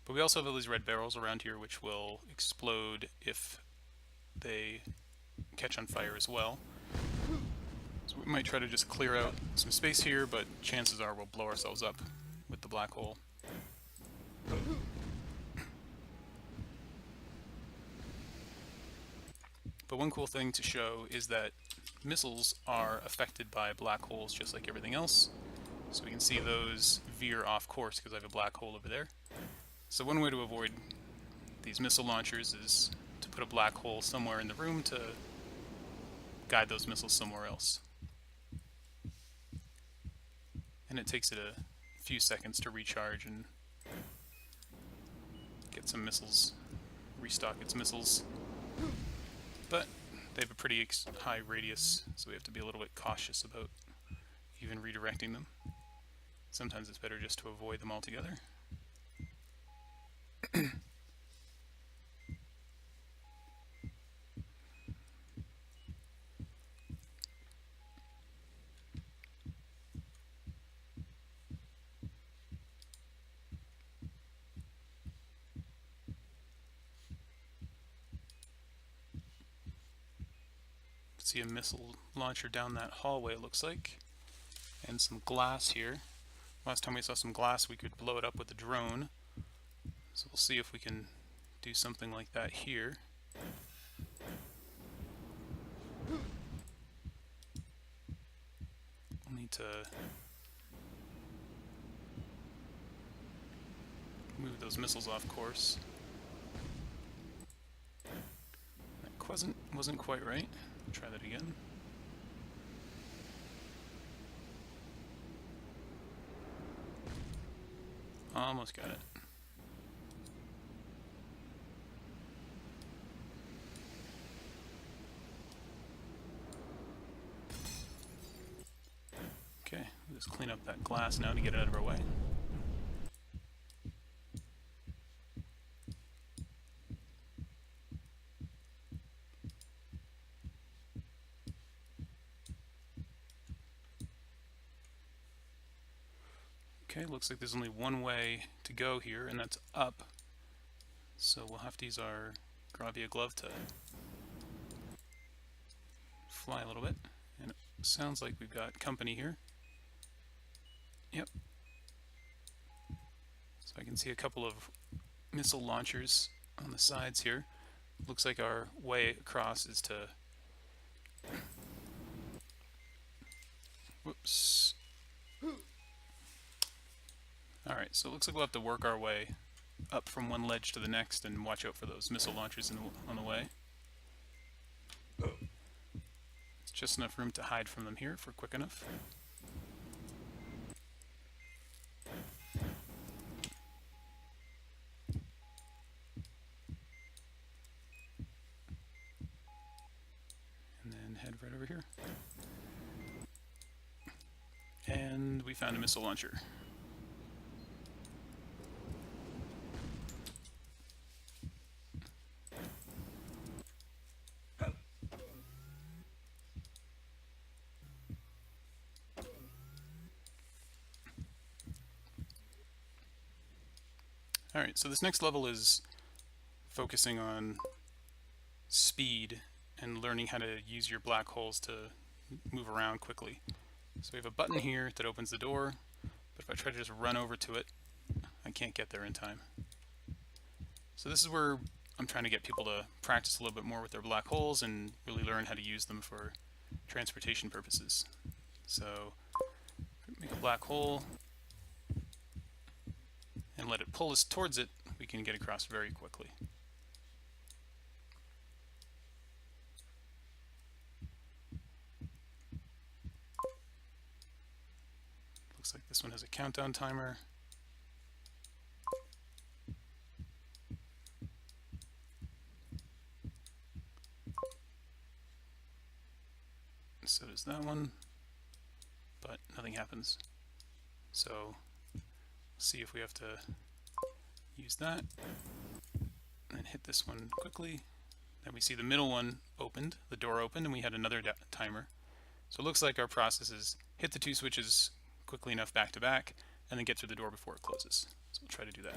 But we also have all these red barrels around here which will explode if they catch on fire as well. So we might try to just clear out some space here, but chances are we'll blow ourselves up with the black hole. But one cool thing to show is that missiles are affected by black holes just like everything else. So we can see those veer off course because I have a black hole over there. So one way to avoid these missile launchers is to put a black hole somewhere in the room to guide those missiles somewhere else. and it takes it a few seconds to recharge and get some missiles, restock its missiles. But they have a pretty high radius, so we have to be a little bit cautious about even redirecting them. Sometimes it's better just to avoid them altogether. See a missile launcher down that hallway, it looks like, and some glass here. Last time we saw some glass, we could blow it up with the drone, so we'll see if we can do something like that here. We'll need to move those missiles off course. That wasn't quite right. Try that again. Almost got it. Okay, we'll just clean up that glass now to get it out of our way. Okay, looks like there's only one way to go here, and that's up. So we'll have to use our Gravia glove to fly a little bit. And it sounds like we've got company here. Yep. So I can see a couple of missile launchers on the sides here. Looks like our way across is to... Whoops. Alright, so it looks like we'll have to work our way up from one ledge to the next and watch out for those missile launchers on the way. It's just enough room to hide from them here if we're quick enough. And then head right over here. And we found a missile launcher. Alright, so this next level is focusing on speed and learning how to use your black holes to move around quickly. So we have a button here that opens the door, but if I try to just run over to it, I can't get there in time. So this is where I'm trying to get people to practice a little bit more with their black holes and really learn how to use them for transportation purposes. So make a black hole and let it pull us towards it, we can get across very quickly. Looks like this one has a countdown timer. So does that one, but nothing happens. So see if we have to use that and hit this one quickly. Then we see the middle one opened, the door opened, and we had another timer. So it looks like our process is hit the two switches quickly enough back to back and then get through the door before it closes. So we'll try to do that.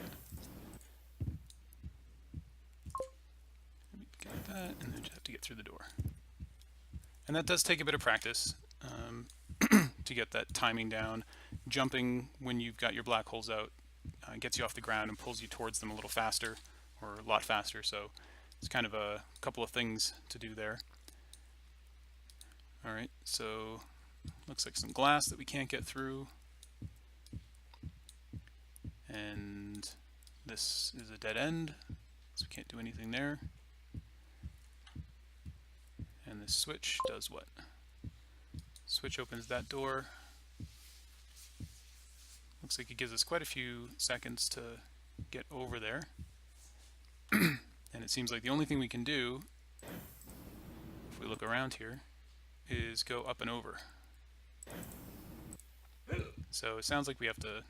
Get that, and then just have to get through the door. And that does take a bit of practice to get that timing down. Jumping when you've got your black holes out gets you off the ground and pulls you towards them a little faster, or a lot faster, so it's kind of a couple of things to do there. Alright, so looks like some glass that we can't get through, and this is a dead end, so we can't do anything there. And this switch does what? Switch opens that door. Looks like it gives us quite a few seconds to get over there. And it seems like the only thing we can do, if we look around here, is go up and over. So it sounds like we have to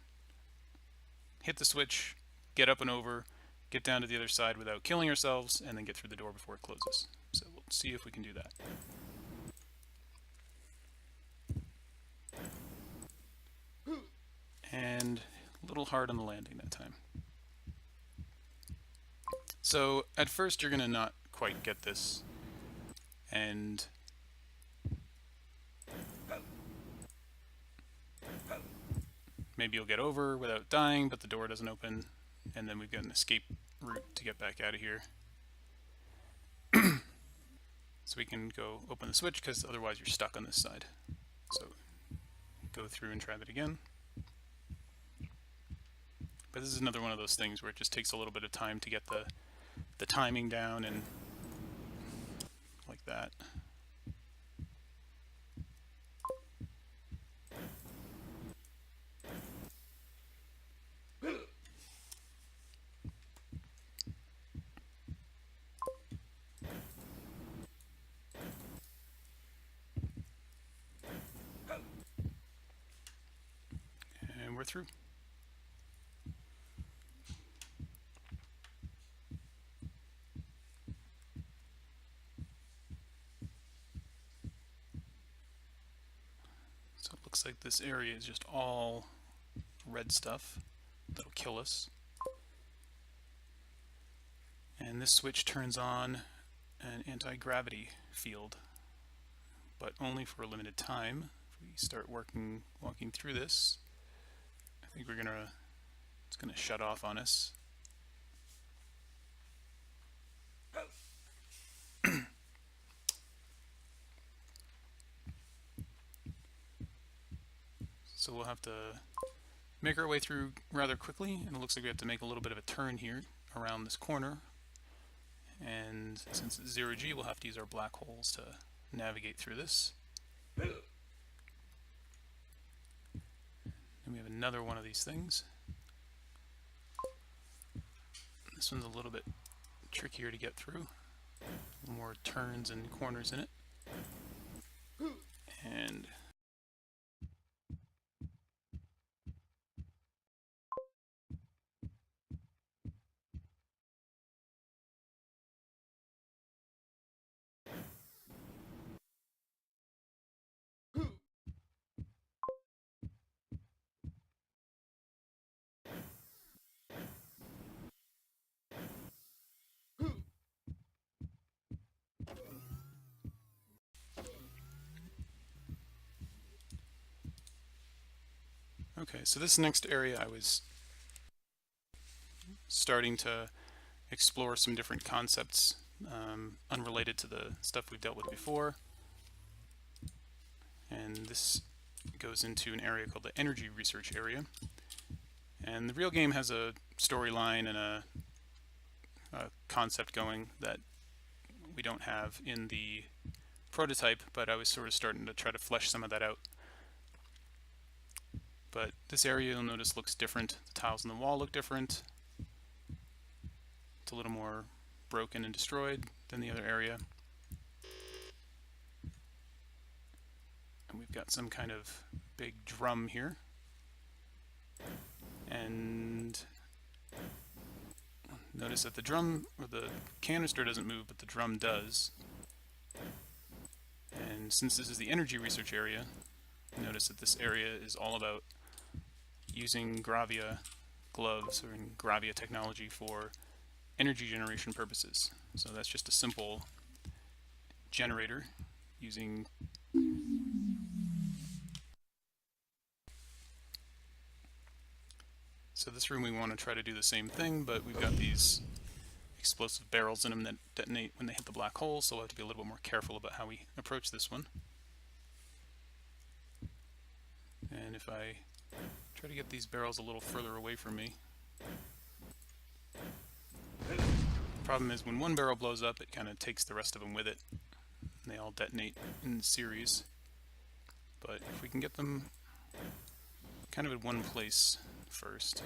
hit the switch, get up and over, get down to the other side without killing ourselves, and then get through the door before it closes. So we'll see if we can do that. And a little hard on the landing that time. So at first you're going to not quite get this, and maybe you'll get over without dying, but the door doesn't open, and then we've got an escape route to get back out of here. So we can go open the switch, because otherwise you're stuck on this side. So go through and try that again. But this is another one of those things where it just takes a little bit of time to get the timing down, and like that. And we're through. So it looks like this area is just all red stuff that'll kill us. And this switch turns on an anti-gravity field, but only for a limited time. If we start walking through this, I think it's gonna shut off on us. So we'll have to make our way through rather quickly, and it looks like we have to make a little bit of a turn here around this corner. And since it's 0G, we'll have to use our black holes to navigate through this. And we have another one of these things. This one's a little bit trickier to get through. More turns and corners in it. And okay, so this next area I was starting to explore some different concepts unrelated to the stuff we've dealt with before. And this goes into an area called the energy research area. And the real game has a storyline and a concept going that we don't have in the prototype, but I was sort of starting to try to flesh some of that out. But this area, you'll notice, looks different. The tiles on the wall look different. It's a little more broken and destroyed than the other area. And we've got some kind of big drum here. And notice that the drum, or the canister, doesn't move, but the drum does. And since this is the energy research area, notice that this area is all about using Gravia gloves, or in Gravia technology, for energy generation purposes. So that's just a simple generator using so this room we want to try to do the same thing, but we've got these explosive barrels in them that detonate when they hit the black hole, so we'll have to be a little bit more careful about how we approach this one. And if I try to get these barrels a little further away from me. The problem is when one barrel blows up, it kind of takes the rest of them with it, and they all detonate in series. But if we can get them kind of in one place first.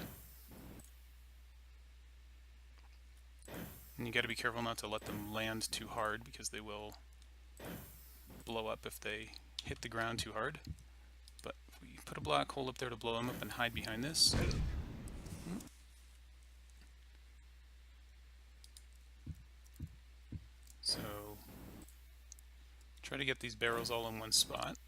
And you got to be careful not to let them land too hard, because they will blow up if they hit the ground too hard. But if we put a black hole up there to blow them up and hide behind this. So try to get these barrels all in one spot.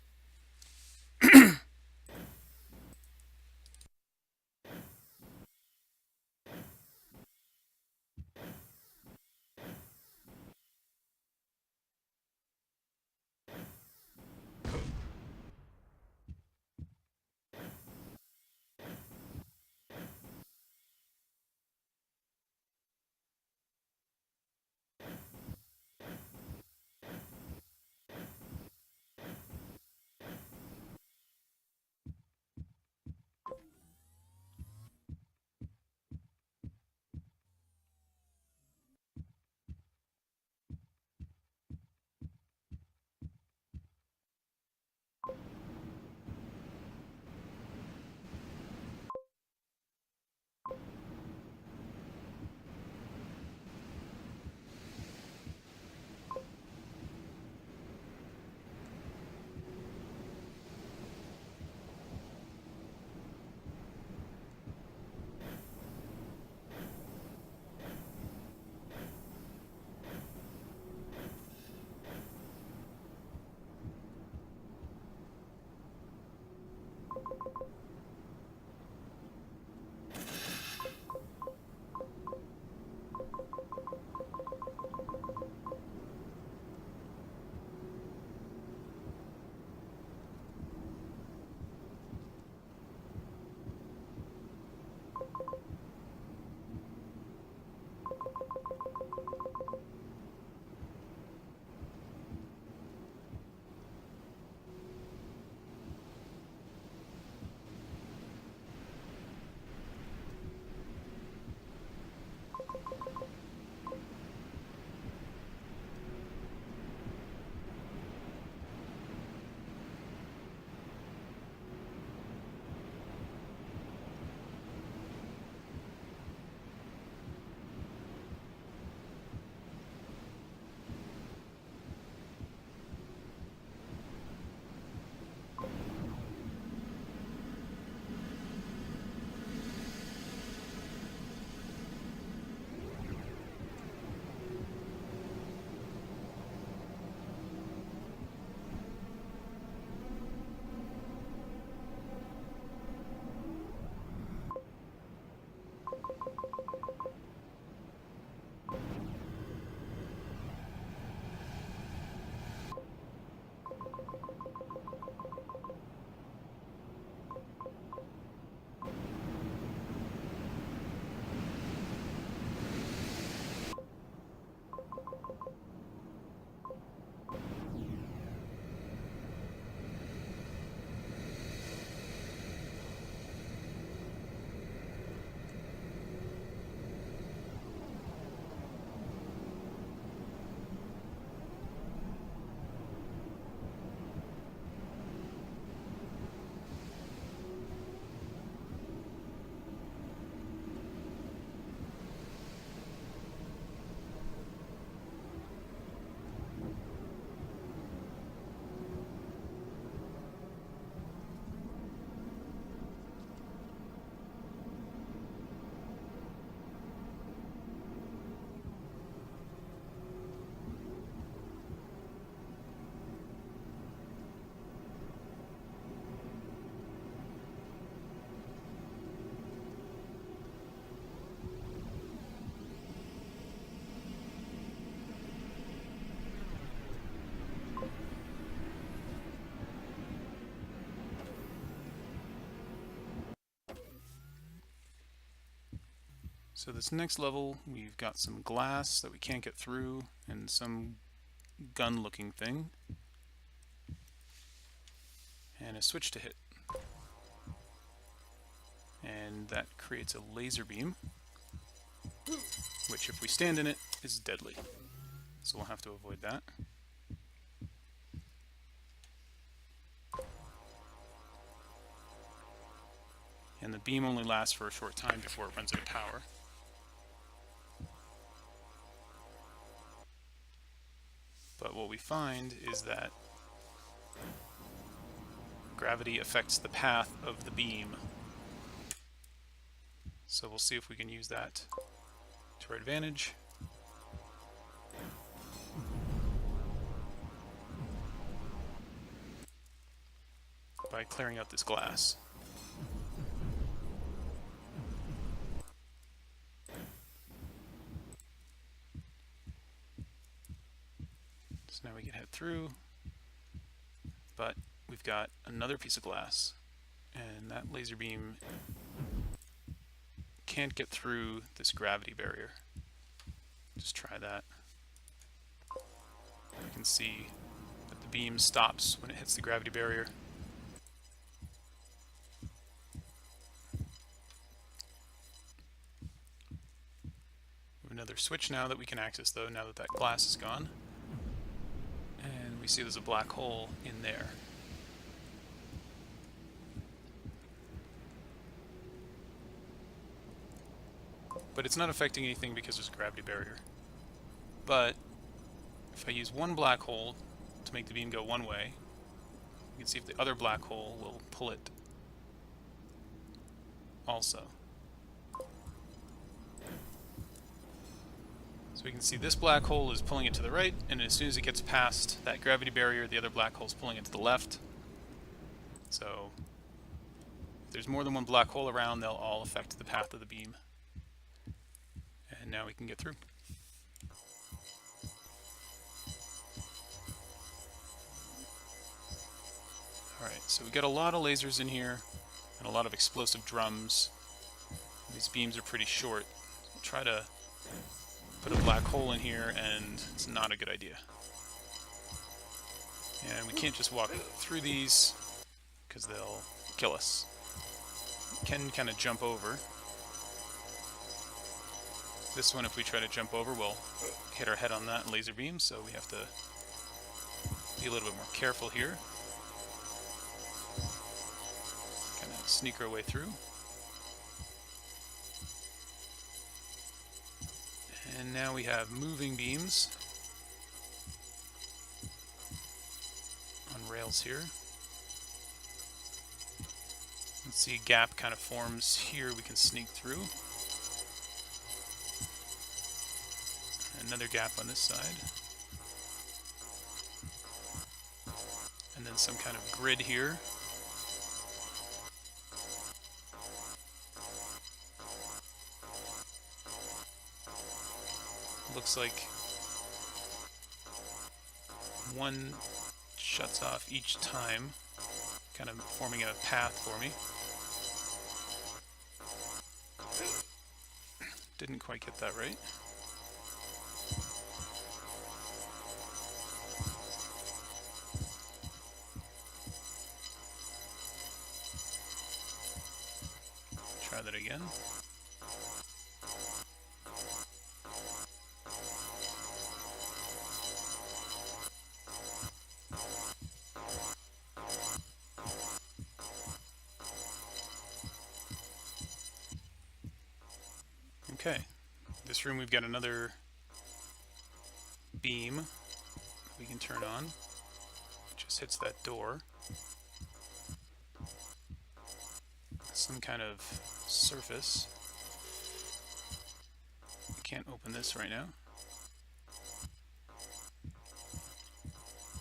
So this next level, we've got some glass that we can't get through and some gun looking thing and a switch to hit, and that creates a laser beam, which if we stand in it is deadly, so we'll have to avoid that. and the beam only lasts for a short time before it runs out of power. But what we find is that gravity affects the path of the beam. So we'll see if we can use that to our advantage. By clearing out this glass. So now we can head through, but we've got another piece of glass, and that laser beam can't get through this gravity barrier. Just try that. You can see that the beam stops when it hits the gravity barrier. We have another switch now that we can access though, now that that glass is gone. And we see there's a black hole in there. But it's not affecting anything because there's a gravity barrier. But if I use one black hole to make the beam go one way, you can see if the other black hole will pull it also. So we can see this black hole is pulling it to the right, and as soon as it gets past that gravity barrier, the other black hole is pulling it to the left. So if there's more than one black hole around, they'll all affect the path of the beam. And now we can get through. Alright, so we got a lot of lasers in here, and a lot of explosive drums. These beams are pretty short. I'll try to put a black hole in here, and it's not a good idea. And we can't just walk through these, because they'll kill us. We can kind of jump over. This one, if we try to jump over, we'll hit our head on that laser beam, so we have to be a little bit more careful here. Kind of sneak our way through. And now we have moving beams on rails here. Let's see, a gap kind of forms here we can sneak through. Another gap on this side. And then some kind of grid here. Looks like one shuts off each time, kind of forming a path for me. Didn't quite get that right. Try that again. Okay, this room we've got another beam we can turn on. It just hits that door. Some kind of surface. We can't open this right now.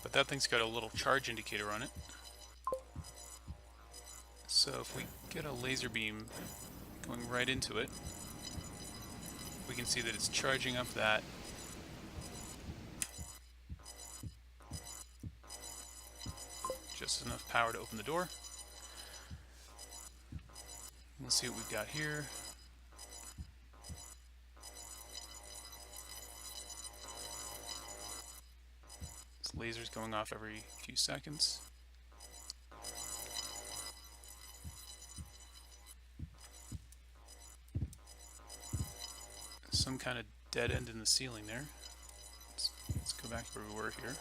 But that thing's got a little charge indicator on it. So if we get a laser beam going right into it, we can see that it's charging up that just enough power to open the door. Let's see what we've got here. This laser's going off every few seconds. Some kind of dead end in the ceiling there. Let's go back to where we were here.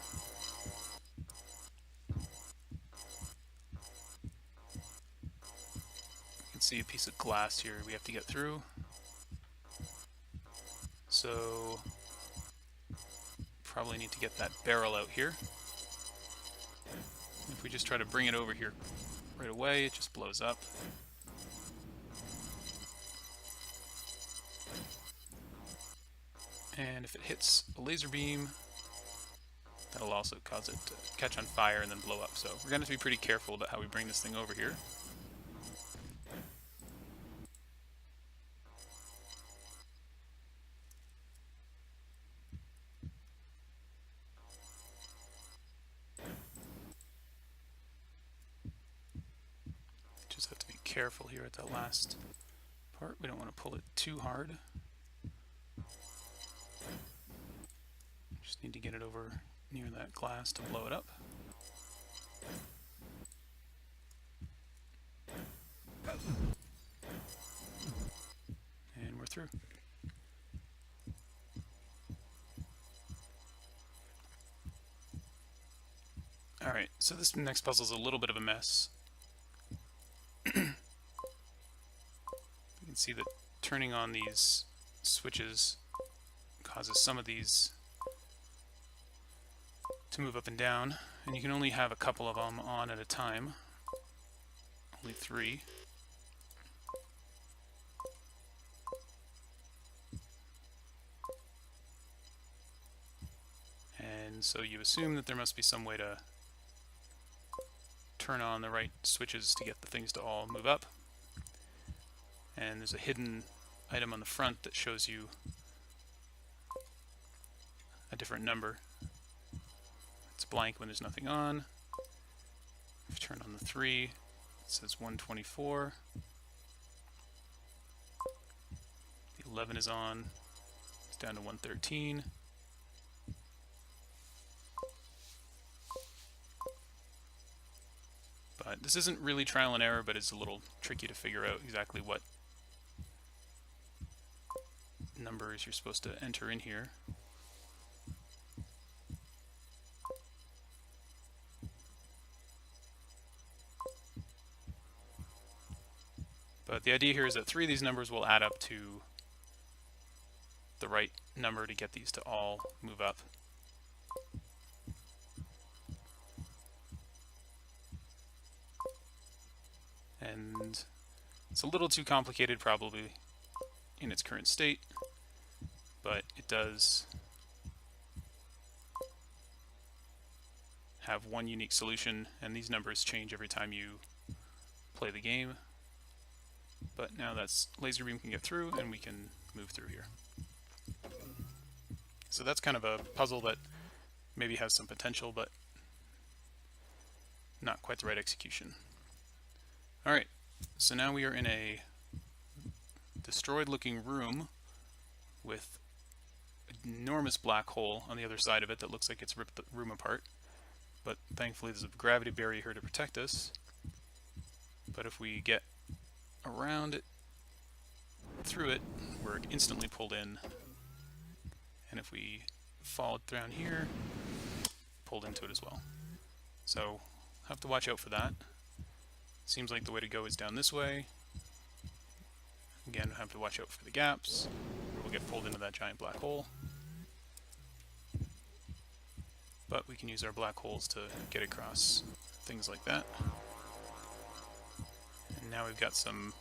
You can see a piece of glass here we have to get through. So probably need to get that barrel out here. If we just try to bring it over here right away, it just blows up. And if it hits a laser beam, that'll also cause it to catch on fire and then blow up. So we're going to have to be pretty careful about how we bring this thing over here. Just have to be careful here at that last part. We don't want to pull it too hard. Just need to get it over near that glass to blow it up. And we're through. Alright, so this next puzzle is a little bit of a mess. You can see that turning on these switches causes some of these to move up and down, and you can only have a couple of them on at a time. Only 3. And so you assume that there must be some way to turn on the right switches to get the things to all move up. And there's a hidden item on the front that shows you a different number. It's blank when there's nothing on. If you turn on the 3, it says 124. The 11 is on. It's down to 113. But this isn't really trial and error, but it's a little tricky to figure out exactly what numbers you're supposed to enter in here. But the idea here is that 3 of these numbers will add up to the right number to get these to all move up. And it's a little too complicated probably in its current state, but it does have one unique solution, and these numbers change every time you play the game. But now that's laser beam can get through and we can move through here. So that's kind of a puzzle that maybe has some potential, but not quite the right execution. Alright, so now we are in a destroyed looking room with an enormous black hole on the other side of it that looks like it's ripped the room apart. But thankfully there's a gravity barrier here to protect us. But if we get around it, through it, we're instantly pulled in. And if we fall down here, pulled into it as well. So have to watch out for that. Seems like the way to go is down this way. Again, have to watch out for the gaps, or we'll get pulled into that giant black hole. But we can use our black holes to get across things like that. And now we've got some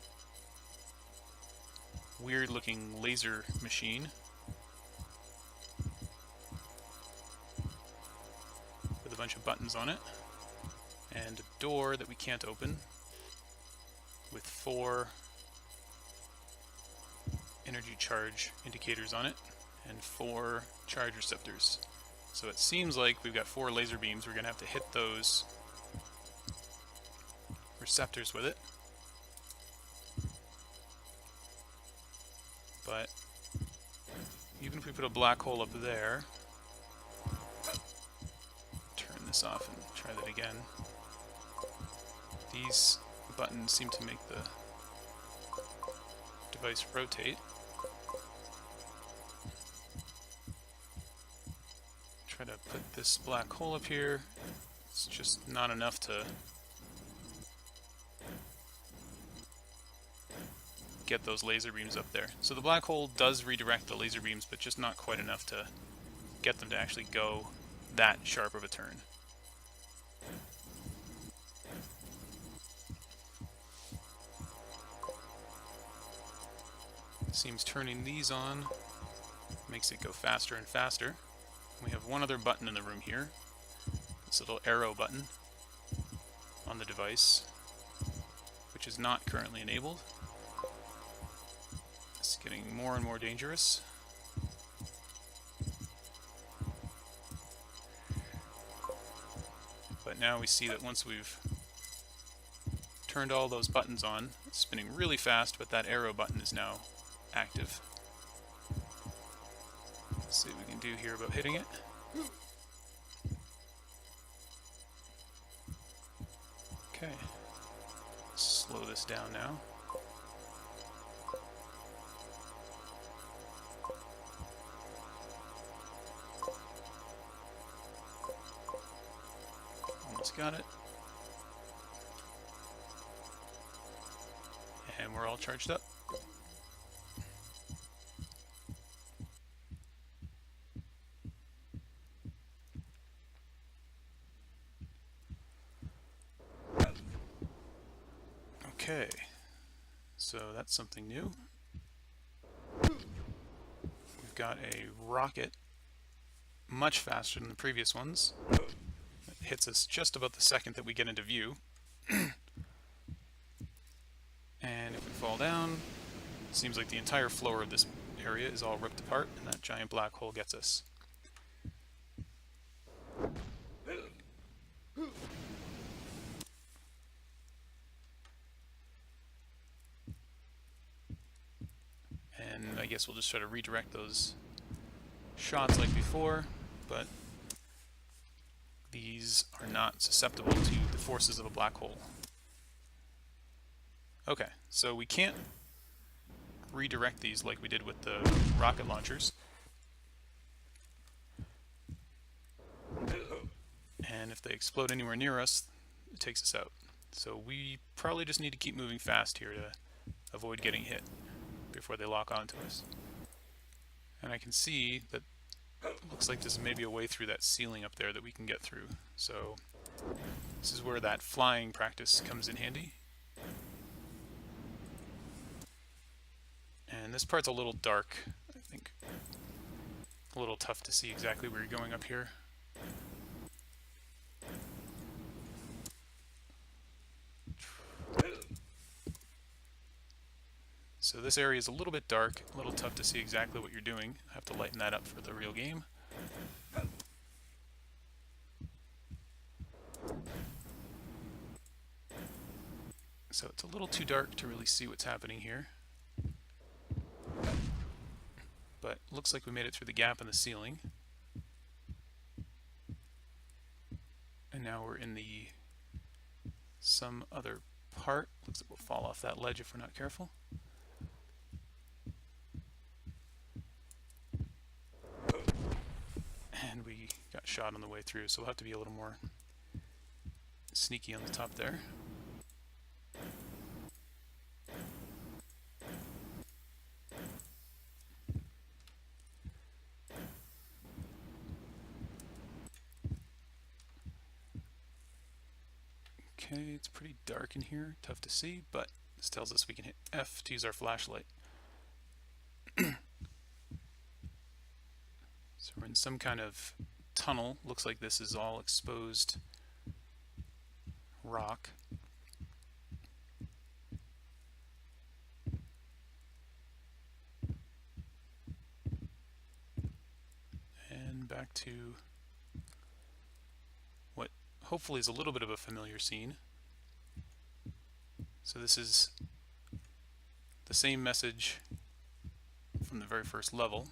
weird looking laser machine with a bunch of buttons on it, and a door that we can't open with 4 energy charge indicators on it and 4 charge receptors. So it seems like we've got 4 laser beams. We're going to have to hit those receptors with it. But even if we put a black hole up there, turn this off and try that again. These buttons seem to make the device rotate. Try to put this black hole up here. It's just not enough to get those laser beams up there. So the black hole does redirect the laser beams, but just not quite enough to get them to actually go that sharp of a turn. Seems turning these on makes it go faster and faster. We have one other button in the room here, this little arrow button on the device, which is not currently enabled. It's getting more and more dangerous. But now we see that once we've turned all those buttons on, it's spinning really fast, but that arrow button is now active. Let's see what we can do here about hitting it. Okay, slow this down now. Almost got it. And we're all charged up. Okay, so that's something new. We've got a rocket much faster than the previous ones. It hits us just about the second that we get into view. And if we fall down, it seems like the entire floor of this area is all ripped apart, and that giant black hole gets us. And I guess we'll just try to redirect those shots like before, but these are not susceptible to the forces of a black hole. Okay, so we can't redirect these like we did with the rocket launchers. And if they explode anywhere near us, it takes us out. So we probably just need to keep moving fast here to avoid getting hit before they lock onto us. And I can see that it looks like there's maybe a way through that ceiling up there that we can get through. So this is where that flying practice comes in handy. And this part's a little dark, I think. A little tough to see exactly where you're going up here. So this area is a little bit dark, a little tough to see exactly what you're doing. I have to lighten that up for the real game. So it's a little too dark to really see what's happening here. But it looks like we made it through the gap in the ceiling. And now we're in the some other part. Looks like we'll fall off that ledge if we're not careful. And we got shot on the way through, so we'll have to be a little more sneaky on the top there. Okay, it's pretty dark in here, tough to see, but this tells us we can hit F to use our flashlight. So we're in some kind of tunnel. Looks like this is all exposed rock. And back to what hopefully is a little bit of a familiar scene. So this is the same message from the very first level,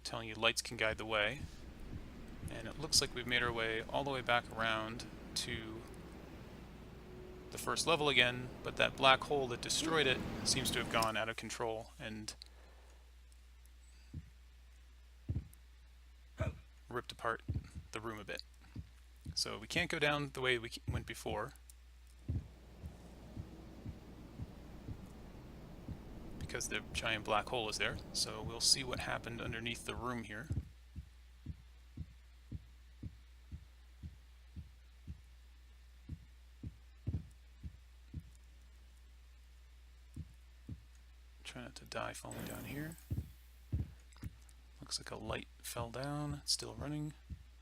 telling you lights can guide the way. And it looks like we've made our way all the way back around to the first level again, but that black hole that destroyed it seems to have gone out of control and ripped apart the room a bit. So we can't go down the way we went before. because the giant black hole is there. So we'll see what happened underneath the room here. Try not to die falling down here. Looks like a light fell down. It's still running,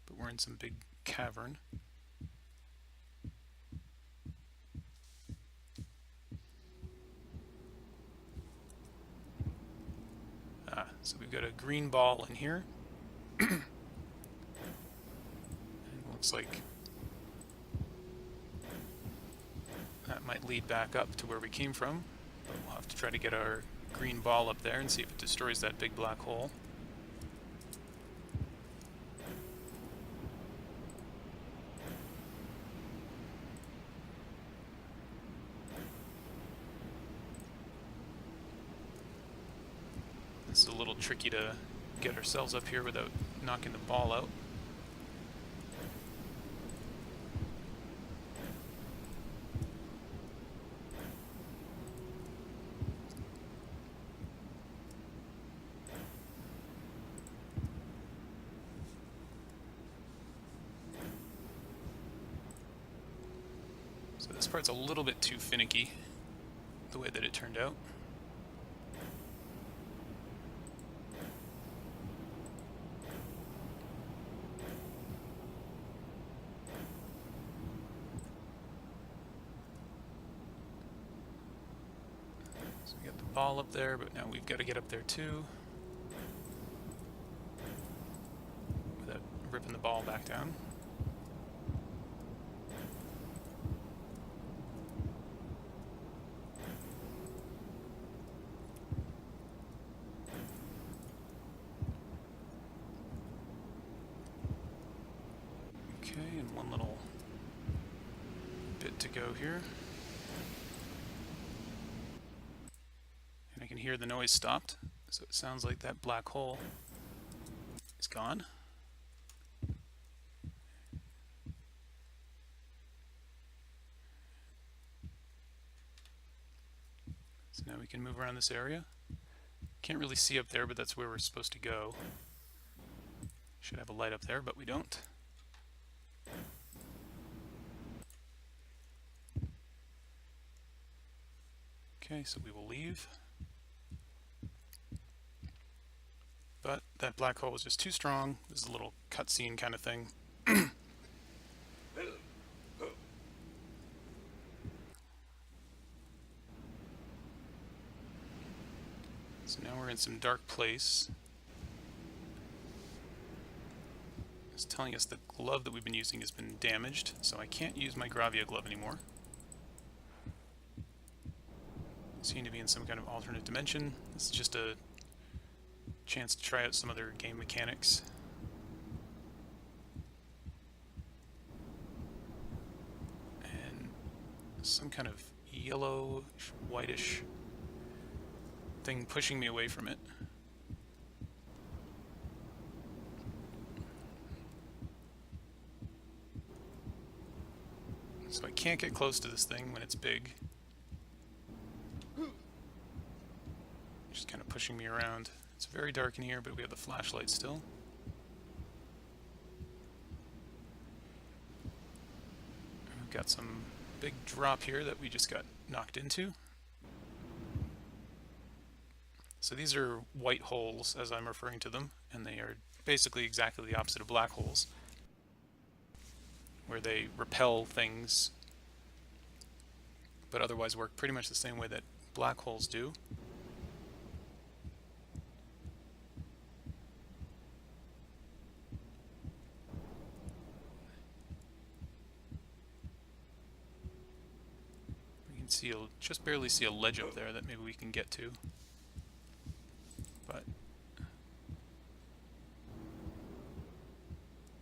but we're in some big cavern. So we've got a green ball in here. And it looks like that might lead back up to where we came from. But we'll have to try to get our green ball up there and see if it destroys that big black hole. It's a little tricky to get ourselves up here without knocking the ball out. So this part's a little bit too finicky, the way that it turned out. So we got the ball up there, but now we've got to get up there too, without ripping the ball back down. Okay, and one little bit to go here. And I can hear the noise stopped, so it sounds like that black hole is gone. So now we can move around this area. Can't really see up there, but that's where we're supposed to go. Should have a light up there, but we don't. Okay, so we will leave. But that black hole was just too strong. This is a little cutscene kind of thing. So now we're in some dark place. It's telling us the glove that we've been using has been damaged, so I can't use my Gravia glove anymore. Seem to be in some kind of alternate dimension. This is just a chance to try out some other game mechanics. And some kind of yellow, whitish thing pushing me away from it. So I can't get close to this thing when it's big. Just kind of pushing me around. It's very dark in here, but we have the flashlight still. We've got some big drop here that we just got knocked into. So these are white holes, as I'm referring to them, and they are basically exactly the opposite of black holes, where they repel things, but otherwise work pretty much the same way that black holes do. See, you'll just barely see a ledge up there that maybe we can get to, but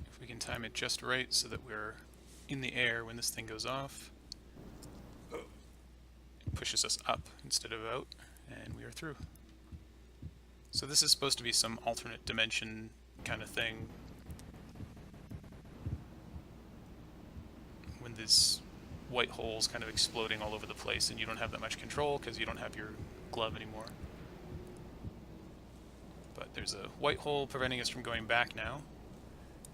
if we can time it just right so that we're in the air when this thing goes off, it pushes us up instead of out, and we are through. So this is supposed to be some alternate dimension kind of thing. When this white holes kind of exploding all over the place and you don't have that much control because you don't have your glove anymore. There's a white hole preventing us from going back now.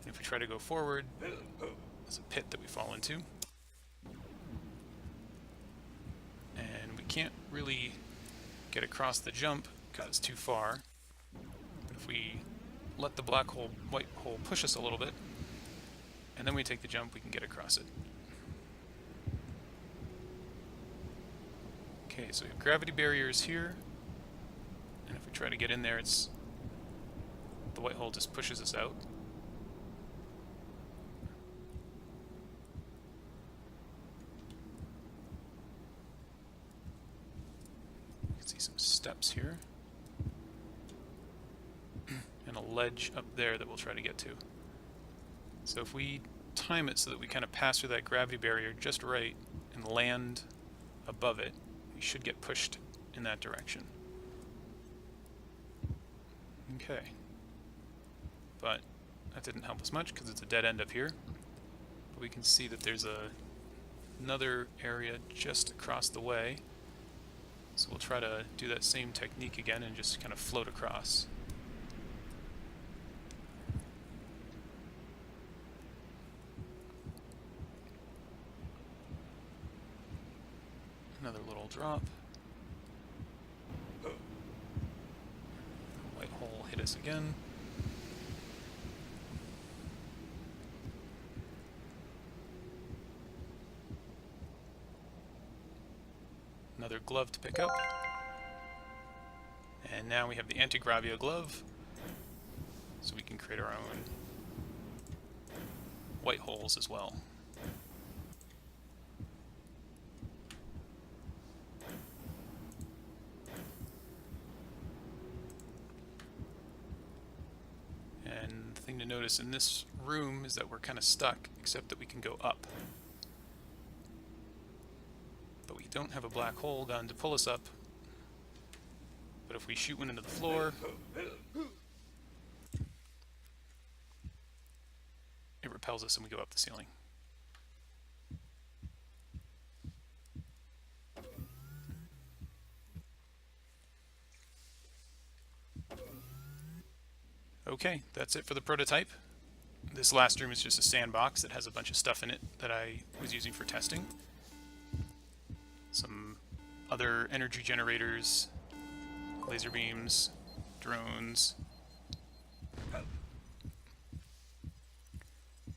And if we try to go forward, there's a pit that we fall into. And we can't really get across the jump because it's too far. But if we let the black hole, white hole push us a little bit, and then we take the jump, we can get across it. Okay, so we have gravity barriers here, and if we try to get in there, the white hole just pushes us out. You can see some steps here, and a ledge up there that we'll try to get to. So if we time it so that we kind of pass through that gravity barrier just right and land above it, we should get pushed in that direction. Okay. But that didn't help us much because it's a dead end up here. But we can see that there's another area just across the way. So we'll try to do that same technique again and just kind of float across. Another little drop. White hole hit us again. Another glove to pick up. And now we have the anti-Gravia glove, so we can create our own white holes as well. And the thing to notice in this room is that we're kind of stuck, except that we can go up. But we don't have a black hole gun to pull us up. But if we shoot one into the floor, it repels us and we go up the ceiling. Okay, that's it for the prototype. This last room is just a sandbox that has a bunch of stuff in it that I was using for testing. Some other energy generators, laser beams, drones,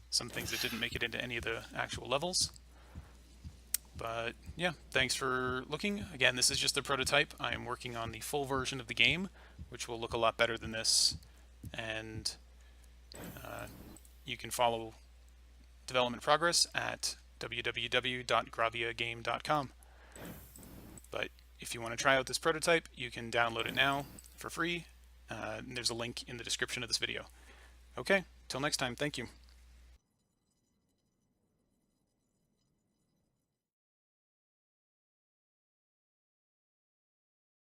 some things that didn't make it into any of the actual levels. But yeah, thanks for looking. Again, this is just a prototype. I am working on the full version of the game, which will look a lot better than this. And you can follow development progress at www.graviagame.com. But if you want to try out this prototype, you can download it now for free. There's a link in the description of this video. Okay, till next time, thank you.